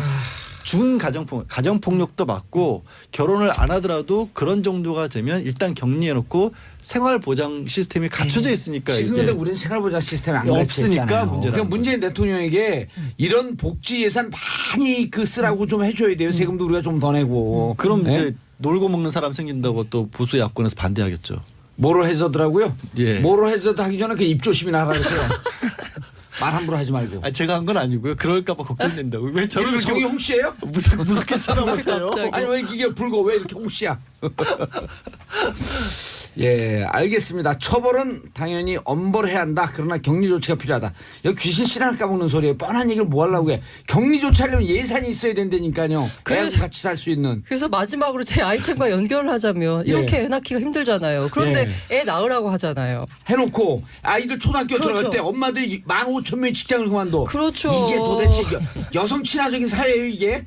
준 가정폭력도 맞고 결혼을 안 하더라도 그런 정도가 되면 일단 격리해놓고 생활보장 시스템이 갖춰져 있으니까 지금 이게 근데 우리는 생활보장 시스템이 안 없으니까 갖춰있잖아요. 문제라는 그러니까 문재인 대통령에게 이런 복지 예산 많이 쓰라고 좀 해줘야 돼요. 세금도 우리가 좀 더 내고. 그럼 네? 이제 놀고 먹는 사람 생긴다고 또 보수 야권에서 반대하겠죠. 모럴 해저드라고요? 예. 모럴 해저드 하기 전에 그 입조심이나 하라 그러세요. 말 함부로 하지 말고. 제가 한 건 아니고요. 그럴까봐 걱정된다고. 왜 저를 이름 성이 그렇게 홍씨예요? 무섭게 쳐다보세요? 갑자기. 아니 왜 이게 불고 왜 이렇게 홍씨야? 예, 알겠습니다. 처벌은 당연히 엄벌해야 한다. 그러나 격리 조치가 필요하다. 여기 귀신 씨랑 까먹는 소리예요. 뻔한 얘기를 뭐 하려고 해. 격리 조치하려면 예산이 있어야 된다니까요. 애하고 같이 살 수 있는. 그래서 마지막으로 제 아이템과 연결을 하자면 이렇게 애 낳기가 힘들잖아요. 그런데 애 낳으라고 하잖아요. 해놓고 아이들 초등학교 그렇죠. 들어갈 때 엄마들이 15,000명의 직장을 그만둬. 그렇죠. 이게 도대체 여성 친화적인 사회예요 이게?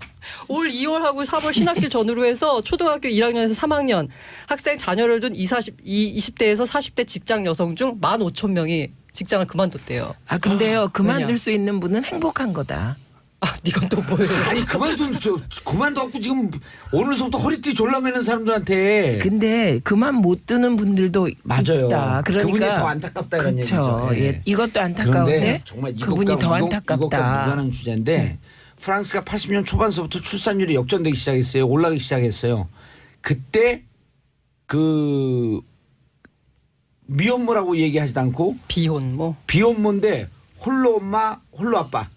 올 2월하고 3월 신학기 전후로 해서 초등학교 1학년에서 3학년 학생 자녀를 둔 20대에서 40대 직장 여성 중 15,000명이 직장을 그만뒀대요. 아 근데요 그만둘 왜냐? 수 있는 분은 행복한 거다. 아, 이건 또 뭐예요? 아니 그만둬갖고 지금 오늘서부터 허리띠 졸라매는 사람들한테 근데 그만 못 두는 분들도 맞아요. 있다. 그러니까 그분이 더 안타깝다 이런 그렇죠. 얘기죠. 예. 이것도 그런데 안타까운데 정말 그분이 더 안타깝다. 이것과 무관한 주제인데 프랑스가 80년 초반서부터 출산율이 역전되기 시작했어요. 올라가기 시작했어요. 그때 그 미혼모라고 얘기하지도 않고 비혼 뭐. 비혼모인데 홀로 엄마 홀로 아빠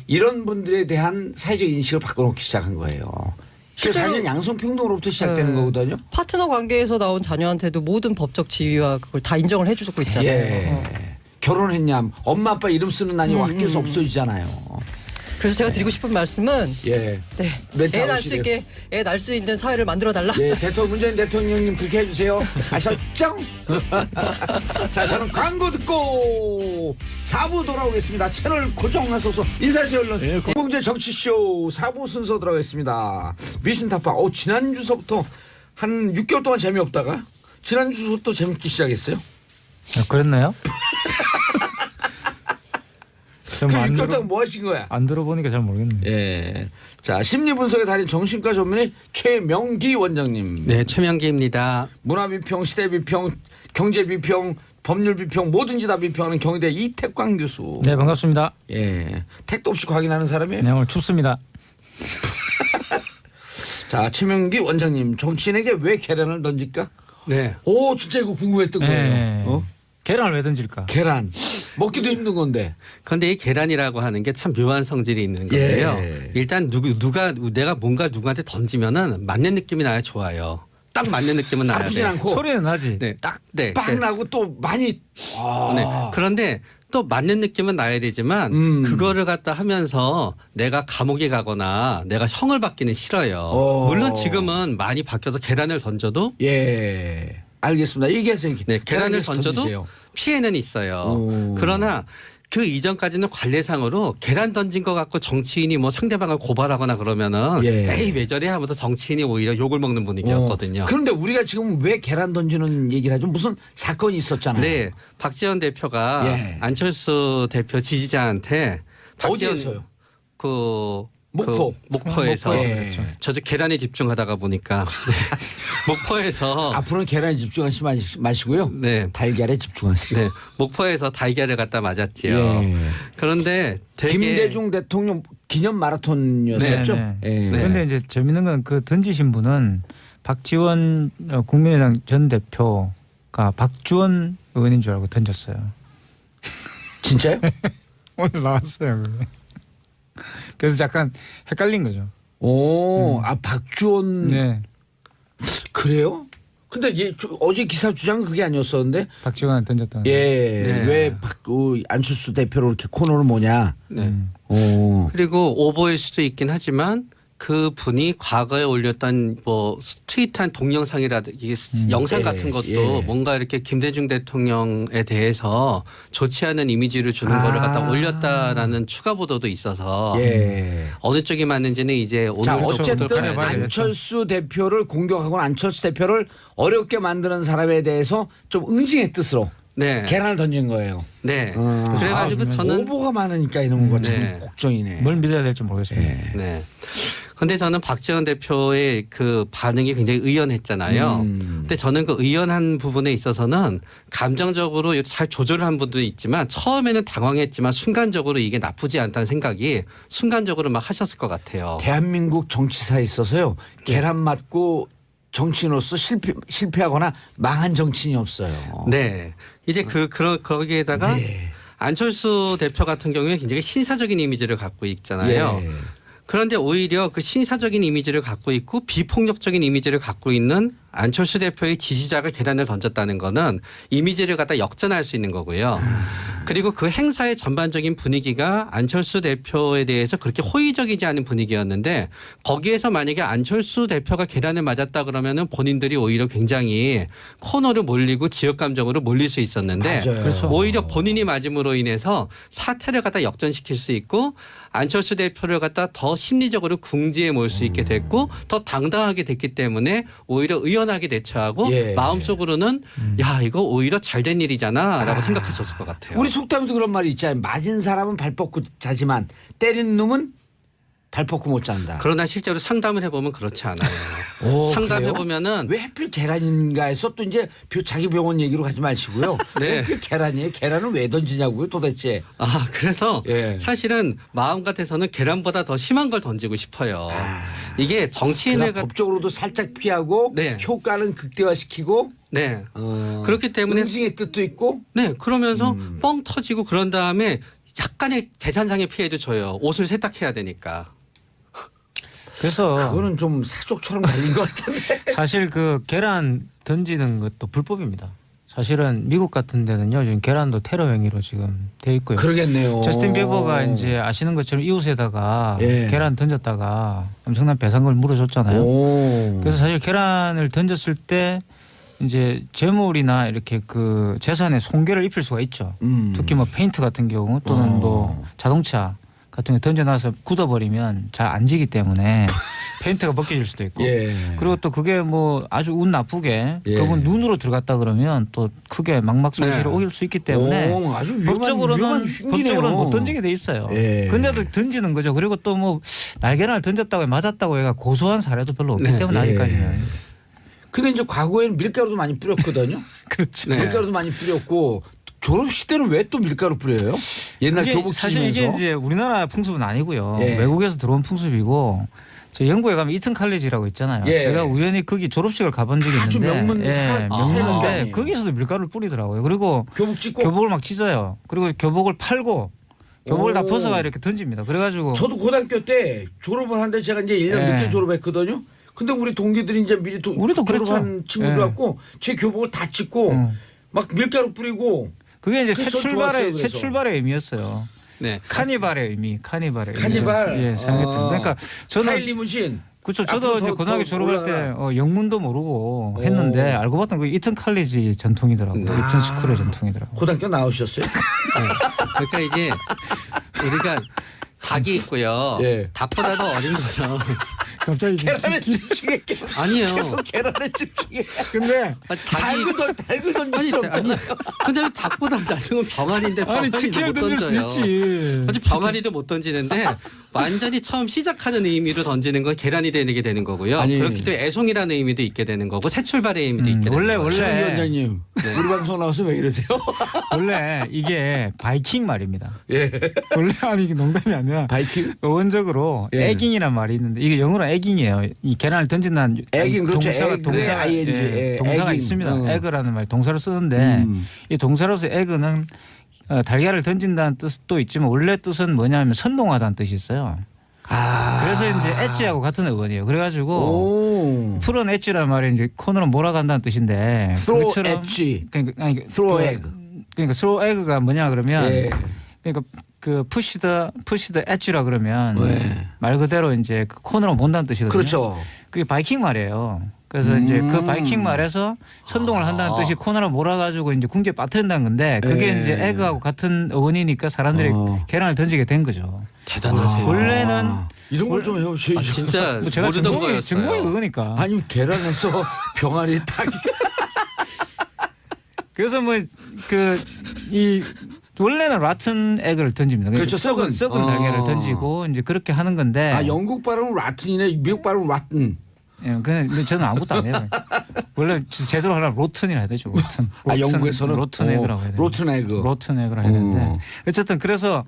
이런 분들에 대한 사회적 인식을 바꿔놓기 시작한 거예요. 그 실제로- 사실 양성평등으로부터 시작되는 네. 거거든요. 파트너 관계에서 나온 자녀한테도 모든 법적 지위와 그걸 다 인정을 해주고 있잖아요. 예. 결혼했냐 엄마 아빠 이름 쓰는 난이 학교에서 없어지잖아요. 그래서 제가 드리고 싶은 말씀은 예. 네. 멘트 애 낳을 하시래요. 수 있게 애 낳을 수 있는 사회를 만들어 달라. 예, 문재인 대통령님 그렇게 해주세요. 아셨죠? 자, 저는 광고 듣고 4부 돌아오겠습니다. 채널 고정하소서 인사하세요 얼른. 공공재 정치쇼 4부 순서 들어가겠습니다. 미신타파. 지난주서부터 한 6개월 동안 재미없다가 지난주부터 재밌기 시작했어요. 그랬나요? 그 6개월 동안 뭐 하신 거야? 안 들어보니까 잘 모르겠네요. 예. 자, 심리분석의 달인 정신과 전문의 최명기 원장님. 네, 최명기입니다. 문화비평, 시대비평, 경제비평, 법률비평 뭐든지 다 비평하는 경희대 이택광 교수. 네, 반갑습니다. 예. 택도 없이 확인하는 사람이에요. 네, 오늘 춥습니다. 자, 최명기 원장님. 정치인에게 왜 계란을 던질까? 네. 오, 진짜 이거 궁금했던 거예요. 네. 어? 계란을 왜 던질까? 계란. 먹기도 힘든 건데. 그런데 이 계란이라고 하는 게 참 묘한 성질이 있는 건데요. 예. 일단 누가 내가 뭔가 누구한테 던지면은 맞는 느낌이 나야 좋아요. 딱 맞는 느낌은 나야 아프진 돼. 않고 소리는 나지. 네, 딱 네, 빵 네. 나고 또 많이 네. 그런데 또 맞는 느낌은 나야 되지만 그거를 갖다 하면서 내가 감옥에 가거나 내가 형을 받기는 싫어요. 물론 지금은 많이 바뀌어서 계란을 던져도 예. 알겠습니다. 얘기하세요. 네, 계란을 던져도 던지세요. 피해는 있어요. 오. 그러나 그 이전까지는 관례상으로 계란 던진 거 갖고 정치인이 뭐 상대방을 고발하거나 그러면은 예. 에이 왜 저래 하면서 정치인이 오히려 욕을 먹는 분위기였거든요. 그런데 우리가 지금 왜 계란 던지는 얘기를 하죠? 무슨 사건이 있었잖아요. 네, 박지원 대표가 예. 안철수 대표 지지자한테 어디에서요? 목포에서 예. 저도 계란에 집중하다가 보니까 목포에서 앞으로는 계란에 집중하지 마시고요. 네. 달걀에 집중하세요. 네, 목포에서 달걀을 갖다 맞았지요. 예. 그런데 되게 김대중 대통령 기념 마라톤이었었죠. 네, 예. 네. 그런데 이제 재밌는 건 그 던지신 분은 박지원 국민의당 전 대표가 박주원 의원인 줄 알고 던졌어요. 진짜요? 오늘 나왔어요. 그게. 그래서 약간 헷갈린 거죠. 오, 박주원 네, 그래요? 근데 어제 기사 주장은 그게 아니었었는데 박지원한테 던졌다는. 예, 네. 왜 안철수 대표로 이렇게 코너를 모냐? 네. 오, 그리고 오보일 수도 있긴 하지만 그 분이 과거에 올렸던 뭐 트윗한 동영상이라든지 영상 예, 같은 것도 예. 뭔가 이렇게 김대중 대통령에 대해서 좋지 않은 이미지를 주는 거를 갖다 올렸다라는 추가 보도도 있어서 예. 어느 쪽이 맞는지는 이제 자, 오늘 어쨌든 가려봐야겠죠. 안철수 대표를 공격하고 안철수 대표를 어렵게 만드는 사람에 대해서 좀 응징의 뜻으로 네, 계란을 던진 거예요. 네. 아, 그래가지고 저는 오보가 많으니까 이런 거 참 네. 걱정이네. 뭘 믿어야 될지 모르겠습니다. 예. 네. 근데 저는 박지원 대표의 그 반응이 굉장히 의연했잖아요. 근데 저는 그 의연한 부분에 있어서는 감정적으로 잘 조절을 한 분도 있지만 처음에는 당황했지만 순간적으로 이게 나쁘지 않다는 생각이 순간적으로 막 하셨을 것 같아요. 대한민국 정치사에 있어서요. 계란 맞고 정치인으로서 실패하거나 망한 정치인이 없어요. 네. 이제 거기에다가 네. 안철수 대표 같은 경우에 굉장히 신사적인 이미지를 갖고 있잖아요. 예. 그런데 오히려 그 신사적인 이미지를 갖고 있고 비폭력적인 이미지를 갖고 있는 안철수 대표의 지지자가 계란을 던졌다는 거는 이미지를 갖다 역전할 수 있는 거고요. 그리고 그 행사의 전반적인 분위기가 안철수 대표에 대해서 그렇게 호의적이지 않은 분위기였는데 거기에서 만약에 안철수 대표가 계란을 맞았다 그러면은 본인들이 오히려 굉장히 코너로 몰리고 지역 감정으로 몰릴 수 있었는데 그렇죠. 오히려 본인이 맞음으로 인해서 사태를 갖다 역전시킬 수 있고 안철수 대표를 갖다 더 심리적으로 궁지에 몰 수 있게 됐고 더 당당하게 됐기 때문에 오히려 의연하게 대처하고 예. 마음속으로는 야 이거 오히려 잘된 일이잖아라고 생각하셨을 것 같아요. 우리 속담에도 그런 말이 있잖아요. 맞은 사람은 발 뻗고 자지만 때린 놈은 발 뻗고 못 잔다. 그러나 실제로 상담을 해보면 그렇지 않아요. 오, 상담해보면은 왜 하필 계란인가 해서 또 이제 자기 병원 얘기로 가지 마시고요. 네. 왜 하필 계란이에요? 계란을 왜 던지냐고요 도대체. 아 그래서 예. 사실은 마음 같아서는 계란보다 더 심한 걸 던지고 싶어요. 이게 정치인을 그러나 법적으로도 살짝 피하고 네. 효과는 극대화시키고 네 그렇기 때문에 응징의 뜻도 있고 네 그러면서 뻥 터지고 그런 다음에 약간의 재산상의 피해도 줘요. 옷을 세탁해야 되니까. 그래서 그거는 좀 사족처럼 달린 것 같은데. 사실 그 계란 던지는 것도 불법입니다. 사실은 미국 같은 데는요, 지금 계란도 테러 행위로 지금 돼 있고요. 그러겠네요. 저스틴 비버가 이제 아시는 것처럼 이웃에다가 예. 계란 던졌다가 엄청난 배상금을 물어줬잖아요. 오. 그래서 사실 계란을 던졌을 때 이제 재물이나 이렇게 그 재산에 손괴를 입힐 수가 있죠. 특히 뭐 페인트 같은 경우 또는 뭐 자동차 같은 거 던져놔서 굳어버리면 잘 안 지기 때문에 페인트가 벗겨질 수도 있고 예. 그리고 또 그게 뭐 아주 운 나쁘게 예. 그분 눈으로 들어갔다 그러면 또 크게 망막 손실을 네. 오길 수 있기 때문에 오, 아주 위험한 법적으로는 흉기네요. 못 던지게 돼 있어요. 예. 근데도 던지는 거죠. 그리고 또 뭐 날개를 던졌다고 맞았다고 해가 고소한 사례도 별로 없기 네. 때문에 아직까지는. 근데 이제 과거에는 밀가루도 많이 뿌렸거든요. 그렇죠. 네. 밀가루도 많이 뿌렸고 졸업식 때는 왜 또 밀가루 뿌려요? 옛날 그게 교복 사실 이게 찍으면서. 이제 우리나라 풍습은 아니고요. 예. 외국에서 들어온 풍습이고 저 영국에 가면 이튼 칼리지라고 있잖아요. 예. 제가 우연히 거기 졸업식을 가본 적이 아주 있는데 명문 명문인데 세력이. 거기서도 밀가루를 뿌리더라고요. 그리고 교복 찍고 교복을 막 찢어요. 그리고 교복을 팔고 교복을 다 오. 벗어가 이렇게 던집니다. 그래가지고 저도 고등학교 때 졸업을 하는데 제가 이제 1년 예. 늦게 졸업했거든요. 근데 우리 동기들이 이제 미리 우리도 그랬죠. 졸업한 친구들 예. 갖고 제 교복을 다 찢고 막 밀가루 뿌리고 그게 이제 새 그래서 출발의 좋았어요, 새 그래서. 출발의 의미였어요. 네. 카니발의 의미, 카니발의 카니발. 의미. 예, 생각했던. 그러니까 저는 하이 리무진. 그렇죠. 앞으로 저도 더- 이제 고등학교 더 졸업할 때 올라가라. 영문도 모르고 했는데 알고 봤더니 그 이튼 칼리지 전통이더라고요. 이튼 스쿨의 전통이더라고요. 고등학교 나오셨어요? 그러니까 이게 우리가 닭이 있고요. 예. 닭보다도 어린 거죠. 갑자기 계란을 집중해. 아니에요. 계속 계란을 집중해. 근데 닭이 닭을 아니 던지지. 아니 근데 닭보다 낮은 병아리인데 아니 병아리도 치킨을 못 던질 수 던져요. 있지. 아주 병아리도 못 던지는데 완전히 처음 시작하는 의미로 던지는 건 계란이 되는 거고요. 아니. 그렇기 때문에 애송이라는 의미도 있게 되는 거고 새 출발의 의미도 있게 되는 원래 거예요. 최 위원장님 우리 방송 나와서 왜 이러세요? 원래 이게 바이킹 말입니다. 예. 원래 아니 이게 농담이 아니라 바이킹? 원적으로 예. 에깅이란 말이 있는데 이게 영어로 에깅이에요. 이 계란을 던진다는 에깅, 그렇죠. 동사가 에그, 동사가 ING, 예, 동사가 에깅. 있습니다. 에그라는 말 동사를 쓰는데 이 동사로서 에그는 달걀을 던진다는 뜻도 있지만 원래 뜻은 뭐냐면 선동하다는 뜻이 있어요. 그래서 이제 엣지하고 같은 어원이에요. 그래가지고 오. 풀은 엣지란 말이 이제 코너로 몰아간다는 뜻인데 Throw 그것처럼 edge. 그러니까 아니, Throw 그, egg. 그러니까 throw egg가 뭐냐 그러면 예. 그러니까 그 push the edge라 그러면 네. 말 그대로 이제 그 코너로 몬다는 뜻이거든요. 그렇죠. 그게 바이킹 말이에요. 그래서 이제 그 바이킹 말에서 선동을 한다는 뜻이 코너로 몰아가지고 이제 궁지에 빠뜨린다는 건데 그게 예. 이제 에그하고 같은 어원이니까 사람들이 계란을 던지게 된 거죠. 대단하세요. 원래는 이런 걸 좀 해오셔야죠. 아, 진짜 뭐 제가 모르던 전공이 거였어요. 그거니까. 아니 계란에서 병아리 닭이. 그래서 뭐 그 이 원래는 라튼 에그를 던집니다. 그러니까 그렇죠, 썩은. 썩은 달걀을 던지고 이제 그렇게 하는 건데. 아 영국 발음은 라틴이네. 미국 발음은 라틴. 예, 근데 저는 아무것도 안 해요. 원래 제대로 하려면 로튼이라 해야 되죠. 로튼. 아 영국에서는 로튼 에그라고 해야 돼요. 로튼 에그. 로튼 에그라 해야 되는데 어쨌든 그래서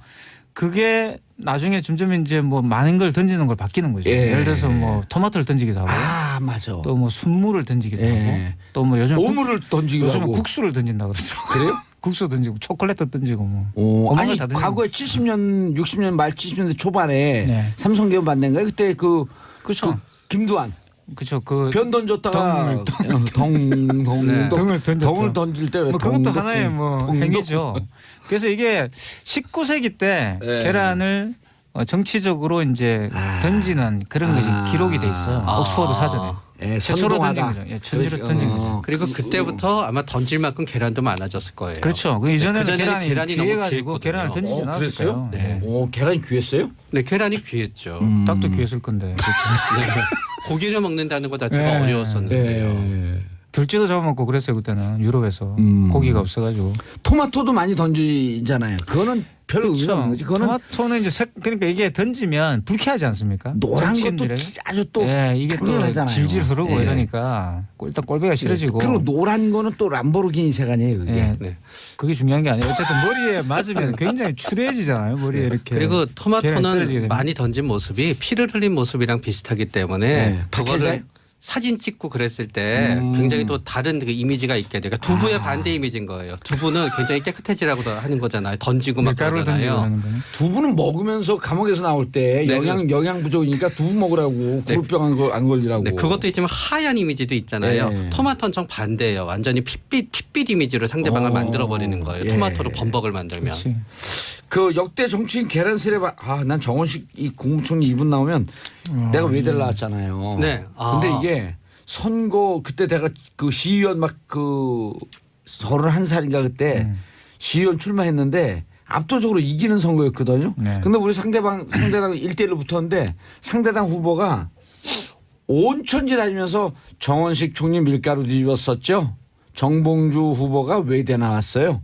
그게 나중에 점점 이제 뭐 많은 걸 던지는 걸 바뀌는 거죠. 예. 예를 들어서 뭐 토마토를 던지기도 하고 아 맞아. 또 뭐 순물을 던지기도 예. 하고 또 뭐 요즘 오물을 던지기도 요즘은 하고. 국수를 던진다 그러더라고요. 그래요? 국수 던지고 초콜릿도 던지고 뭐. 오, 어머니가 아니 다 던지는 과거에 70년 60년 말 70년대 초반에 네. 삼성기업 만든 거예요. 그때 그 그렇죠. 김두한 그렇죠. 그 변 던졌다가 등을 던졌죠. 덩을 던질 때 뭐 그것도 하나의 뭐 행위죠. 그래서 이게 19세기 때 네. 계란을 정치적으로 이제 던지는 그런 것이 기록이 돼 있어요. 옥스퍼드 사전에. 예, 최초로 던진 선동하다. 거죠. 예, 천지로 던진 거죠. 그리고 그때부터 아마 던질 만큼 계란도 많아졌을 거예요. 그렇죠. 그 이전에는 그전에는 계란이 너무 귀해가지고 계란을 던지지 않았을까요? 그랬어요? 네. 오, 계란이 귀했어요? 네, 계란이 귀했죠. 딱도 귀했을 건데. 네. 고기를 먹는다는 것 자체가 네. 어려웠었는데요. 예. 들쥐도 잡아먹고 그랬어요 그때는 유럽에서 고기가 없어가지고. 토마토도 많이 던지잖아요. 그거는 별 의미가 없는 거지. 그거는 토마토는 이제 그러니까 이게 던지면 불쾌하지 않습니까? 노란 것도 정치인들의. 아주 또 예, 이게 또 강렬하잖아요. 질질 흐르고 예. 이러니까 일단 꼴배가 싫어지고. 그리고 노란 거는 또 람보르기니 색아니에요, 그게. 예, 네. 그게 중요한 게 아니에요. 어쨌든 머리에 맞으면 굉장히 추레해지잖아요. 머리에 이렇게. 그리고 계란이 떨어지게 토마토는 되면. 많이 던진 모습이 피를 흘린 모습이랑 비슷하기 때문에 네. 그거를 박해자요? 사진 찍고 그랬을 때 굉장히 또 다른 그 이미지가 있게 돼요. 그러니까 두부의 반대 이미지인 거예요. 두부는 굉장히 깨끗해지라고 하는 거잖아요. 던지고 막 밀가루를 던지고 그러잖아요. 하는 거는. 두부는 먹으면서 감옥에서 나올 때 네, 영양 부족이니까 두부 먹으라고 구루병 안 걸리라고. 네, 그것도 있지만 하얀 이미지도 있잖아요. 네. 토마토는 정 반대예요. 완전히 핏빛 이미지로 상대방을 만들어 버리는 거예요. 예. 토마토로 범벅을 만들면. 그렇지. 그 역대 정치인 계란 세례 난 정원식 이 국무총리 이분 나오면 내가 외대를 나왔잖아요. 네. 근데 이게 선거 그때 내가 그 시의원 막 그 31살인가 그때 시의원 출마했는데 압도적으로 이기는 선거였거든요. 네. 근데 우리 상대당 1대1로 붙었는데 상대당 후보가 온 천지 다니면서 정원식 총리 밀가루 뒤집었었죠. 정봉주 후보가 외대 나왔어요.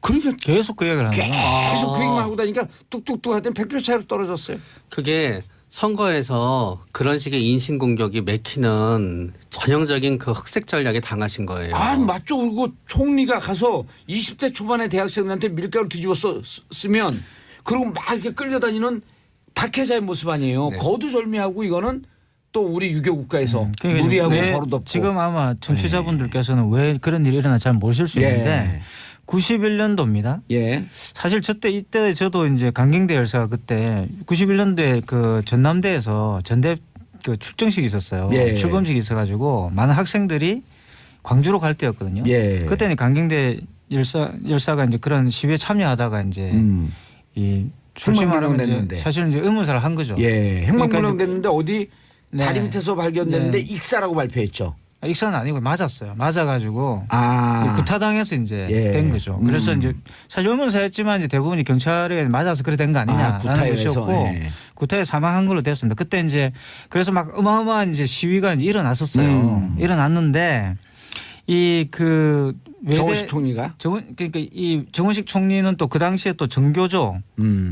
그러니까 계속 그 얘기를 하는 거야. 계속 그 얘기만 하고 다니까 뚝뚝뚝 하더니 100표 차이로 떨어졌어요. 그게 선거에서 그런 식의 인신 공격이 맥히는 전형적인 그 흑색 전략에 당하신 거예요. 아 맞죠. 그리고 총리가 가서 20대 초반의 대학생들한테 밀가루 뒤집어 쓰면 그리고 막 이렇게 끌려다니는 박해자의 모습 아니에요. 네. 거두절미하고 이거는 또 우리 유교 국가에서 그러니까 무리하고 왜 버릇없고. 지금 아마 청취자분들께서는 왜 그런 일이 일어나 잘 모르실 수 있는데 91년도입니다. 예. 사실 이때 저도 이제 강경대 열사가 그때 91년도에 그 전남대에서 전대 그 출정식이 있었어요. 예. 출검식이 있어가지고 많은 학생들이 광주로 갈 때였거든요. 예. 그때는 강경대 열사가 이제 그런 시위에 참여하다가 이제 이 솔직히 말하면 됐는데. 이제 사실 이제 의문사를 한 거죠. 예. 행방불명 그러니까 이제 됐는데 어디 네. 다리 밑에서 발견됐는데 네. 익사라고 발표했죠. 익사는 아니고 맞았어요. 맞아가지고 아. 구타당해서 이제 예. 된 거죠. 그래서 이제 사실 의문사였지만 이제 대부분이 경찰에 맞아서 그래 된 거 아니냐라는 구타에서. 것이었고 예. 구타에 사망한 걸로 됐습니다. 그때 이제 그래서 막 어마어마한 이제 시위가 이제 일어났었어요. 일어났는데 이 그 정원식 총리가 그러니까 이 정원식 총리는 또 그 당시에 또 정교조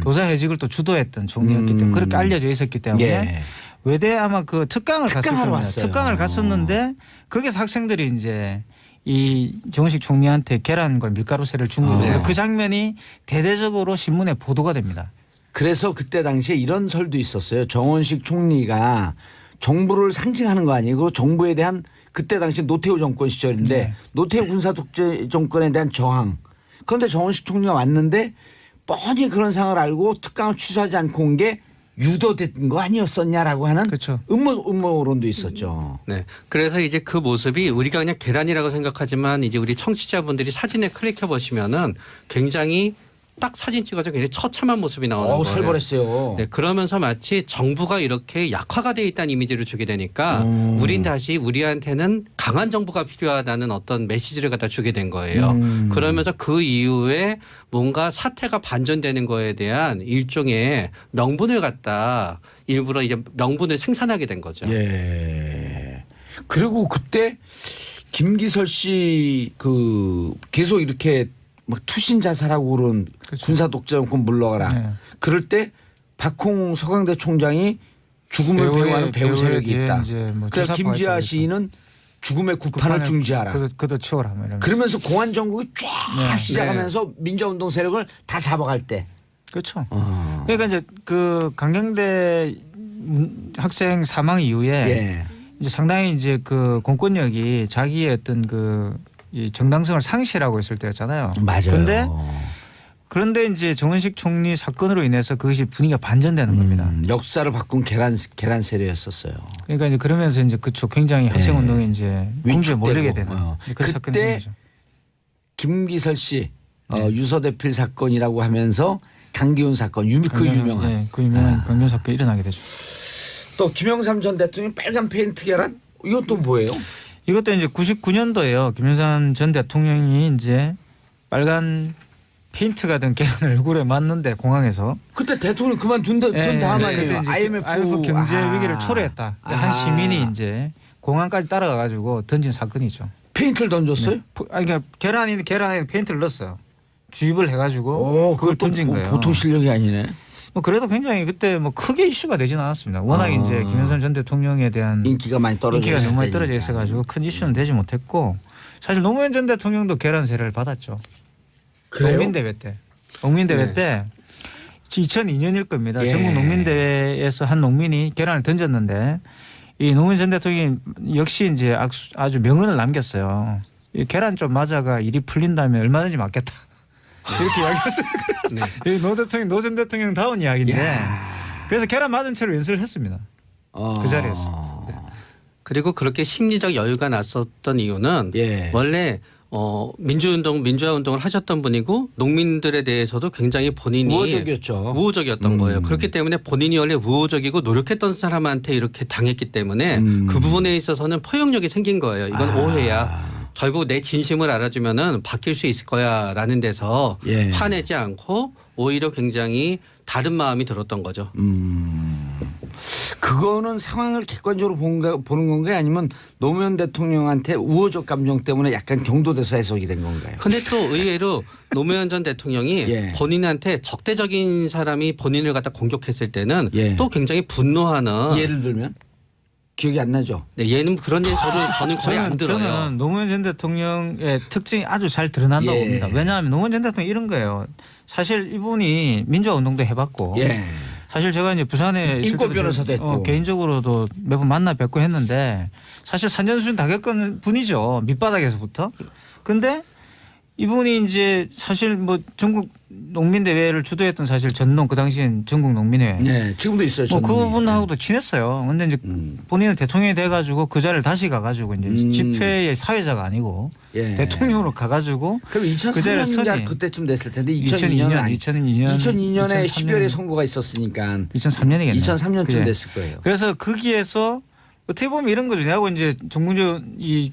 교사해직을 또 주도했던 총리였기 때문에 그렇게 알려져 있었기 때문에 예. 외대 아마 그 특강을 갔을 특강하러 겁니다. 왔어요. 특강을 갔었는데 거기서 학생들이 이제 이 정원식 총리한테 계란과 밀가루 세를 준 거예요. 그 장면이 대대적으로 신문에 보도가 됩니다. 그래서 그때 당시에 이런 설도 있었어요. 정원식 총리가 정부를 상징하는 거 아니고 정부에 대한 그때 당시 노태우 정권 시절인데 네. 노태우 군사 독재 정권에 대한 저항. 그런데 정원식 총리가 왔는데 뻔히 그런 상황을 알고 특강을 취소하지 않고 온 게 유도된 거 아니었었냐라고 하는 그렇죠. 음모론도 있었죠. 네. 그래서 이제 그 모습이 우리가 그냥 계란이라고 생각하지만 이제 우리 청취자분들이 사진에 클릭해 보시면은 굉장히 딱 사진 찍어서 굉장히 처참한 모습이 나오는 거예요. 살벌했어요. 네, 그러면서 마치 정부가 이렇게 약화가 돼 있다는 이미지를 주게 되니까 우린 다시 우리한테는 강한 정부가 필요하다는 어떤 메시지를 갖다 주게 된 거예요. 그러면서 그 이후에 뭔가 사태가 반전되는 거에 대한 일종의 명분을 갖다 일부러 이제 명분을 생산하게 된 거죠. 예. 그리고 그때 김기설 씨 그 계속 이렇게 막 투신 자살하고 그런 그렇죠. 군사 독재 정권 물러가라. 네. 그럴 때 박홍 서강대 총장이 죽음을 배우하는 배우 세력이 있다. 뭐 그래서 김지아 시인은 죽음의 구판을 중지하라. 그도 치워라. 뭐 이러면서. 그러면서 공안 정국이 쫙 네. 시작하면서 민주운동 세력을 다 잡아갈 때. 그렇죠. 그러니까 이제 그 강경대 학생 사망 이후에 예. 이제 상당히 이제 그 공권력이 자기의 어떤 이 정당성을 상실하고 있을 때였잖아요. 맞아요. 그런데 그런데 이제 정원식 총리 사건으로 인해서 그것이 분위기가 반전되는 겁니다. 역사를 바꾼 계란 세례였었어요. 그러니까 이제 그러면서 이제 그쵸 굉장히 학생 운동이 이제 공주에 몰리게 되는 그런 사건이 된 그때 거죠. 김기설 씨 유서대필 사건이라고 하면서 강기훈 사건 그 유명한 네, 그 유명한 강기훈 사건이 일어나게 되죠. 또 김영삼 전 대통령 빨간 페인트 계란 이건 또 뭐예요? 이것도 이제 99년도에요. 김영삼 전 대통령이 이제 빨간 페인트가 든 계란 얼굴에 맞는데 공항에서 그때 대통령 그만둔 다음 아니에요? IMF 경제 위기를 초래했다. 한 시민이 이제 공항까지 따라가가지고 던진 사건이죠. 페인트를 던졌어요? 네. 아니 그러니까 계란에 페인트를 넣었어요. 주입을 해가지고 그걸 던진 거예요. 보통 실력이 아니네. 뭐 그래도 굉장히 그때 뭐 크게 이슈가 되지는 않았습니다. 워낙 이제 김영삼 전 대통령에 대한 인기가 많이 떨어져 너무 많이 떨어져 있어가지고 큰 이슈는 되지 못했고 사실 노무현 전 대통령도 계란 세례를 받았죠. 그래요? 농민대회 때. 농민대회 때 2002년일 겁니다. 예. 전국 농민대회에서 한 농민이 계란을 던졌는데 이 노무현 전 대통령이 역시 이제 아주 명언을 남겼어요. 이 계란 좀 맞아가 일이 풀린다면 얼마든지 맞겠다. 이렇게 이야기했어요. 네. 노 전 대통령 다운 이야기인데 그래서 계란 맞은 채로 연설을 했습니다. 그 자리에서. 네. 그리고 그렇게 심리적 여유가 났었던 이유는 원래 민주화 운동을 하셨던 분이고 농민들에 대해서도 굉장히 본인이 우호적이었던 거예요. 그렇기 때문에 본인이 원래 우호적이고 노력했던 사람한테 이렇게 당했기 때문에 그 부분에 있어서는 포용력이 생긴 거예요. 이건 오해야. 결국 내 진심을 알아주면은 바뀔 수 있을 거야라는 데서 화내지 않고 오히려 굉장히 다른 마음이 들었던 거죠. 그거는 상황을 객관적으로 보는 건가요? 아니면 노무현 대통령한테 우호적 감정 때문에 약간 경도돼서 해석이 된 건가요? 근데 또 의외로 노무현 전 대통령이 본인한테 적대적인 사람이 본인을 갖다 공격했을 때는 또 굉장히 분노하는. 예를 들면? 기억이 안 나죠? 네, 얘는 그런 일 저는 거의 안 들어요. 저는 노무현 전 대통령의 특징이 아주 잘 드러난다고 봅니다. 왜냐하면 노무현 전 대통령 이런 거예요. 사실 이분이 민주화 운동도 해봤고 사실 제가 이제 부산에 인권 변호사도 했고 개인적으로도 몇 번 만나 뵙고 했는데 사실 산전수전 다 겪은 분이죠. 밑바닥에서부터. 근데 이분이 이제 사실 뭐 전국 농민대회를 주도했던 사실 전농 그 당시엔 전국 농민회회. 네, 지금도 있어요. 뭐 그분하고도 친했어요. 근데 이제 본인은 대통령이 돼가지고 그 자리를 다시 가가지고 이제 집회의 사회자가 아니고 대통령으로 가가지고 그럼 2003년인가 그때쯤 됐을 텐데 2002년에 12월에 선거가 있었으니까 2003년이겠네요. 2003년쯤 됐을 거예요. 그래서 거기에서 어떻게 보면 이런 거죠. 내하고 이제 정봉주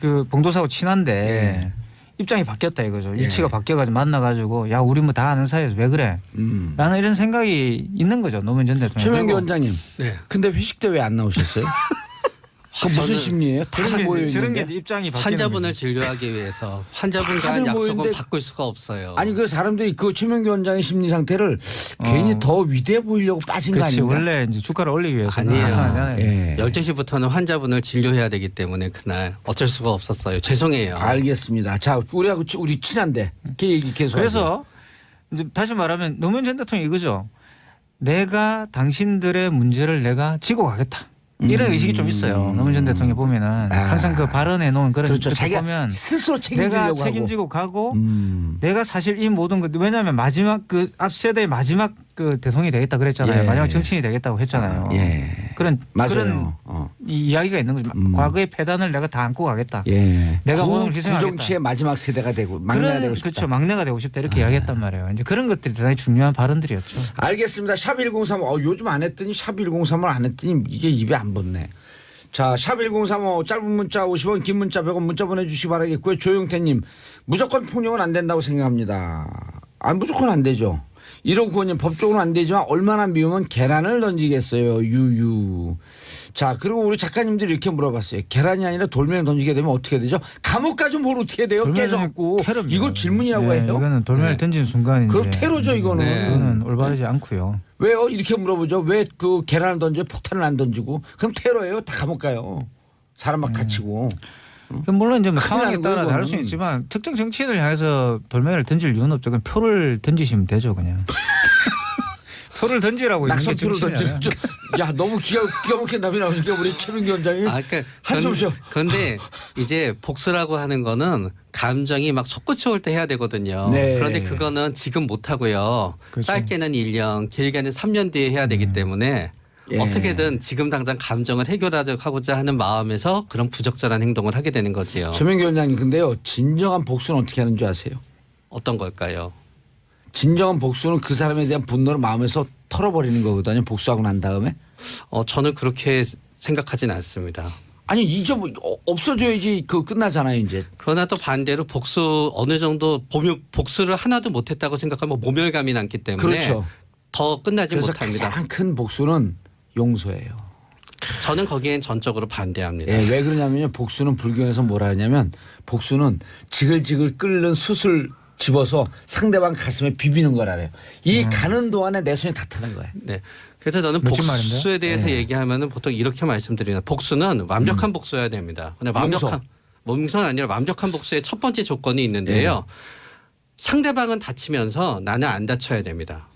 그 봉도사하고 친한데. 입장이 바뀌었다 이거죠. 일치가 바뀌어가지고 만나가지고 야 우리 뭐 다 아는 사이에서 왜 그래? 라는 이런 생각이 있는 거죠. 노무현 전 대통령. 최명기 원장님. 근데 회식 때 왜 안 나오셨어요? 그 무슨 심리예요? 저런 게 입장이 바뀌는 환자분을 거죠. 진료하기 위해서 환자분과 한 약속은 바꿀 수가 없어요. 아니 그 사람들이 그 최명기 원장의 심리 상태를 괜히 더 위대해 보이려고 빠진 거 아닌가? 원래 이제 주가를 올리기 위해서. 아니에요. 12시부터는 환자분을 진료해야 되기 때문에 그날 어쩔 수가 없었어요. 죄송해요. 알겠습니다. 자 우리 친한데 걔 얘기 계속. 그래서 이제 다시 말하면 노무현 전 대통령이 이거죠. 내가 당신들의 문제를 내가 지고 가겠다. 이런 의식이 좀 있어요. 노무현 전 대통령 보면은 항상 그 발언해 놓은 그런 그렇죠. 자기가 보면 스스로 책임지려고 내가 책임지고 가고 내가 사실 이 모든 것 왜냐하면 마지막 그 앞 세대의 마지막 그 대통령이 되겠다 그랬잖아요. 마지막 정치인이 되겠다고 했잖아요. 그런 이야기가 있는 거죠. 과거의 패단을 내가 다 안고 가겠다. 내가 오늘 희생하겠다. 정치의 마지막 세대가 되고 막내가 되고 싶다. 그렇죠. 막내가 되고 싶다 이렇게 이야기했단 말이에요. 이제 그런 것들이 대단히 중요한 발언들이었죠. 알겠습니다. 샵 1035 요즘 안 했더니 샵 1035를 안 했더니 이게 입에 안 붙네. 자, 샵 1035 짧은 문자 50원 긴 문자 100원 문자 보내주시기 바라겠고요. 조용태님 무조건 폭력은 안 된다고 생각합니다. 무조건 안 되죠. 1595님 법적으로는 안 되지만 얼마나 미우면 계란을 던지겠어요. 유유. 자 그리고 우리 작가님들이 이렇게 물어봤어요. 계란이 아니라 돌멩이를 던지게 되면 어떻게 되죠? 감옥 가좀 뭘 어떻게 돼요? 깨져갖고. 이걸 질문이라고 해요? 이거는 돌멩이를 던진 순간 그럼 테러죠 이거는. 이거는 올바르지 않고요. 왜요? 이렇게 물어보죠. 왜 그 계란을 던져 폭탄을 안 던지고 그럼 테러예요. 다 감옥 가요. 사람 막 다치고. 물론 이제 뭐 상황에 따라 다를 수 있지만 특정 정치인을 향해서 돌멩이를 던질 이유는 없죠. 그냥 표를 던지시면 되죠 그냥. 표를 던지라고 있는 게 정치인이에요. 야 너무 기가 막힌 답이 나오니까 우리 최민기 원장이 한숨 쉬어. 그런데 이제 복수라고 하는 거는 감정이 막 솟구쳐 올 때 해야 되거든요. 네. 그런데 그거는 지금 못 하고요. 그렇죠. 짧게는 1년, 길게는 3년 뒤에 해야 되기 때문에 예. 어떻게든 지금 당장 감정을 해결하고자 하는 마음에서 그런 부적절한 행동을 하게 되는 거지요. 최명기 원장님 근데요 진정한 복수는 어떻게 하는 줄 아세요? 어떤 걸까요? 진정한 복수는 그 사람에 대한 분노를 마음에서 털어버리는 거거든요. 복수하고 난 다음에. 저는 그렇게 생각하진 않습니다. 아니 없어져야지 그 끝나잖아요 이제. 그러나 또 반대로 어느 정도 복수를 하나도 못했다고 생각하면 모멸감이 남기 때문에 그렇죠. 더 끝나지 그래서 못합니다. 가장 큰 복수는 용서예요. 저는 거기엔 전적으로 반대합니다. 예, 왜 그러냐면요. 복수는 불교에서 뭐라 하냐면 복수는 지글지글 끓는 숯을 집어서 상대방 가슴에 비비는 거라래요. 이 가는 동안에 내 손이 다 타는 거예요. 네. 그래서 저는 멋진 복수에 말인데요? 대해서 네. 얘기하면은 보통 이렇게 말씀드립니다. 복수는 완벽한 복수여야 됩니다. 근데 용서는 아니라 완벽한 복수의 첫 번째 조건이 있는데요. 상대방은 다치면서 나는 안 다쳐야 됩니다.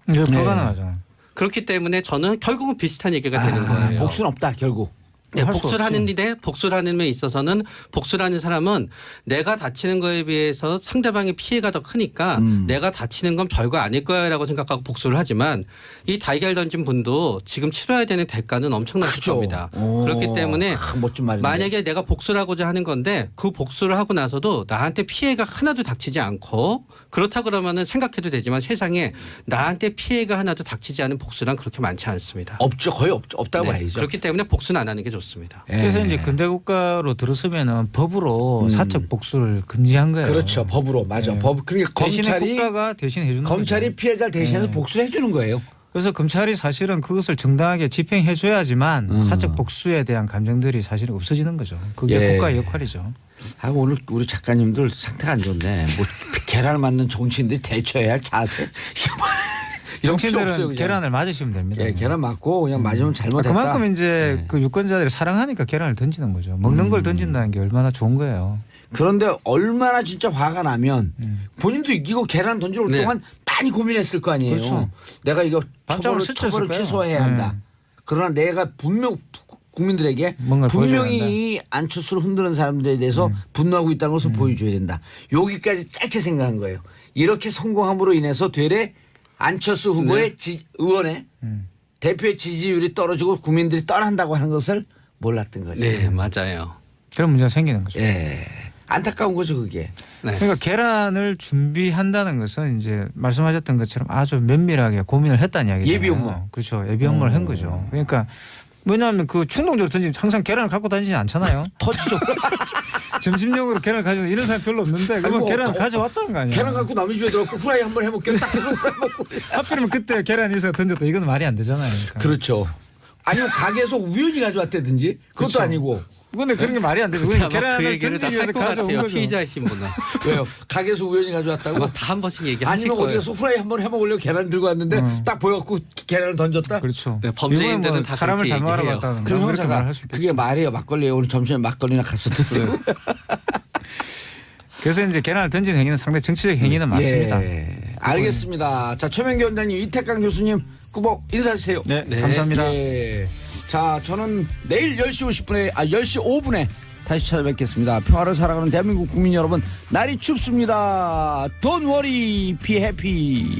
이게 불가능하죠. 그렇기 때문에 저는 결국은 비슷한 얘기가 되는 거예요. 복수는 없다 결국. 네, 할수 복수를 없지. 하는데 복수를 하는 데 있어서는 복수라는 사람은 내가 다치는 거에 비해서 상대방의 피해가 더 크니까 내가 다치는 건 별거 아닐 거야라고 생각하고 복수를 하지만 이 달걀 던진 분도 지금 치러야 되는 대가는 엄청났을 그죠. 겁니다. 오, 그렇기 때문에 멋진 말인데. 만약에 내가 복수를 하고자 하는 건데 그 복수를 하고 나서도 나한테 피해가 하나도 닥치지 않고 그렇다 그러면은 생각해도 되지만 세상에 나한테 피해가 하나도 닥치지 않은 복수란 그렇게 많지 않습니다. 없죠. 거의 없다고 네, 봐야죠. 그렇기 때문에 복수는 안 하는 게 좋습니다. 예. 그래서 이제 근대 국가로 들어서면은 법으로 사적 복수를 금지한 거예요. 그렇죠. 법으로 맞아. 네. 법 그러니까 대신에 검찰이 국가가 대신해 주는 검찰이 거죠. 피해자를 대신해서 네. 복수를 해주는 거예요. 그래서 검찰이 사실은 그것을 정당하게 집행해 줘야지만 사적 복수에 대한 감정들이 사실은 없어지는 거죠. 그게 예. 국가의 역할이죠. 아 오늘 우리 작가님들 상태가 안 좋네. 뭐 계란을 맞는 정치인들이 대처해야 할 자세. 이런 필요 없어요, 정치인들은 그냥. 계란을 맞으시면 됩니다. 예, 계란 맞고 그냥 맞으면 잘못했다. 그만큼 이제 네. 그 유권자들이 사랑하니까 계란을 던지는 거죠. 먹는 걸 던진다는 게 얼마나 좋은 거예요. 그런데 얼마나 진짜 화가 나면 본인도 이거 계란 던지러 올 네. 동안 많이 고민했을 거 아니에요. 그렇죠. 내가 이거 반짝을 처벌을 스쳤을 거예요. 취소해야 한다. 그러나 내가 분명 국민들에게 뭔가를 분명히 보여줘야 이 안철수를 흔드는 사람들에 대해서 분노하고 있다는 것을 보여줘야 된다. 여기까지 짧게 생각한 거예요. 이렇게 성공함으로 인해서 되레 안철수 후보의 의원의 대표의 지지율이 떨어지고 국민들이 떠난다고 하는 것을 몰랐던 거죠. 네, 맞아요. 그런 문제가 생기는 거죠. 예. 안타까운 거죠, 그게. 네. 그러니까 계란을 준비한다는 것은 이제 말씀하셨던 것처럼 아주 면밀하게 고민을 했다는 이야기잖아요. 예비 업무. 그렇죠. 예비 업무를 한 거죠. 그러니까 왜냐하면 그 충동적으로 던지면 항상 계란을 갖고 다니지 않잖아요. 터지죠. 점심용으로 계란을 가지고 이런 사람 별로 없는데 그러면 뭐, 계란을 가져왔다는 거 아니에요. 계란 갖고 남의 집에 들어가고 후라이 한번 해볼게요. 딱 해서 후라이 먹고. 하필이면 그때 계란이 있어서 던졌다. 이건 말이 안 되잖아요. 그러니까. 그렇죠. 아니면 가게에서 우연히 가져왔다든지 그것도 그렇죠. 아니고. 근데 그런 게 말이 안 되죠. 아마 왜냐면 그 계란을 얘기를 다 던지기 할 위해서 것 가져온 같아요. 거죠. 피의자이신 분은. 왜요? 가게에서 우연히 가져왔다고? 아마 다 한 번씩 얘기하실 아니면 거예요. 어디에서 후라이 한번 해먹으려고 계란 들고 왔는데 딱 보여갖고 계란을 던졌다? 그렇죠. 네, 범죄인들은 이거는 다 사람을 그렇게 잘못 얘기해요. 알아봤다는 그럼 그렇게 형사가 말할 수 있겠죠. 그게 말이에요. 막걸리에 오늘 점심에 막걸리나 가서 드세요. 그래서 이제 계란을 던지는 행위는 상당히 정치적 행위는 맞습니다. 예. 알겠습니다. 자, 최명기 원장님, 이태강 교수님, 꾸벅 인사하세요. 네, 네. 감사합니다. 예. 자, 저는 내일 10시 10시 5분에 다시 찾아뵙겠습니다. 평화를 살아가는 대한민국 국민 여러분, 날이 춥습니다. Don't worry, be happy.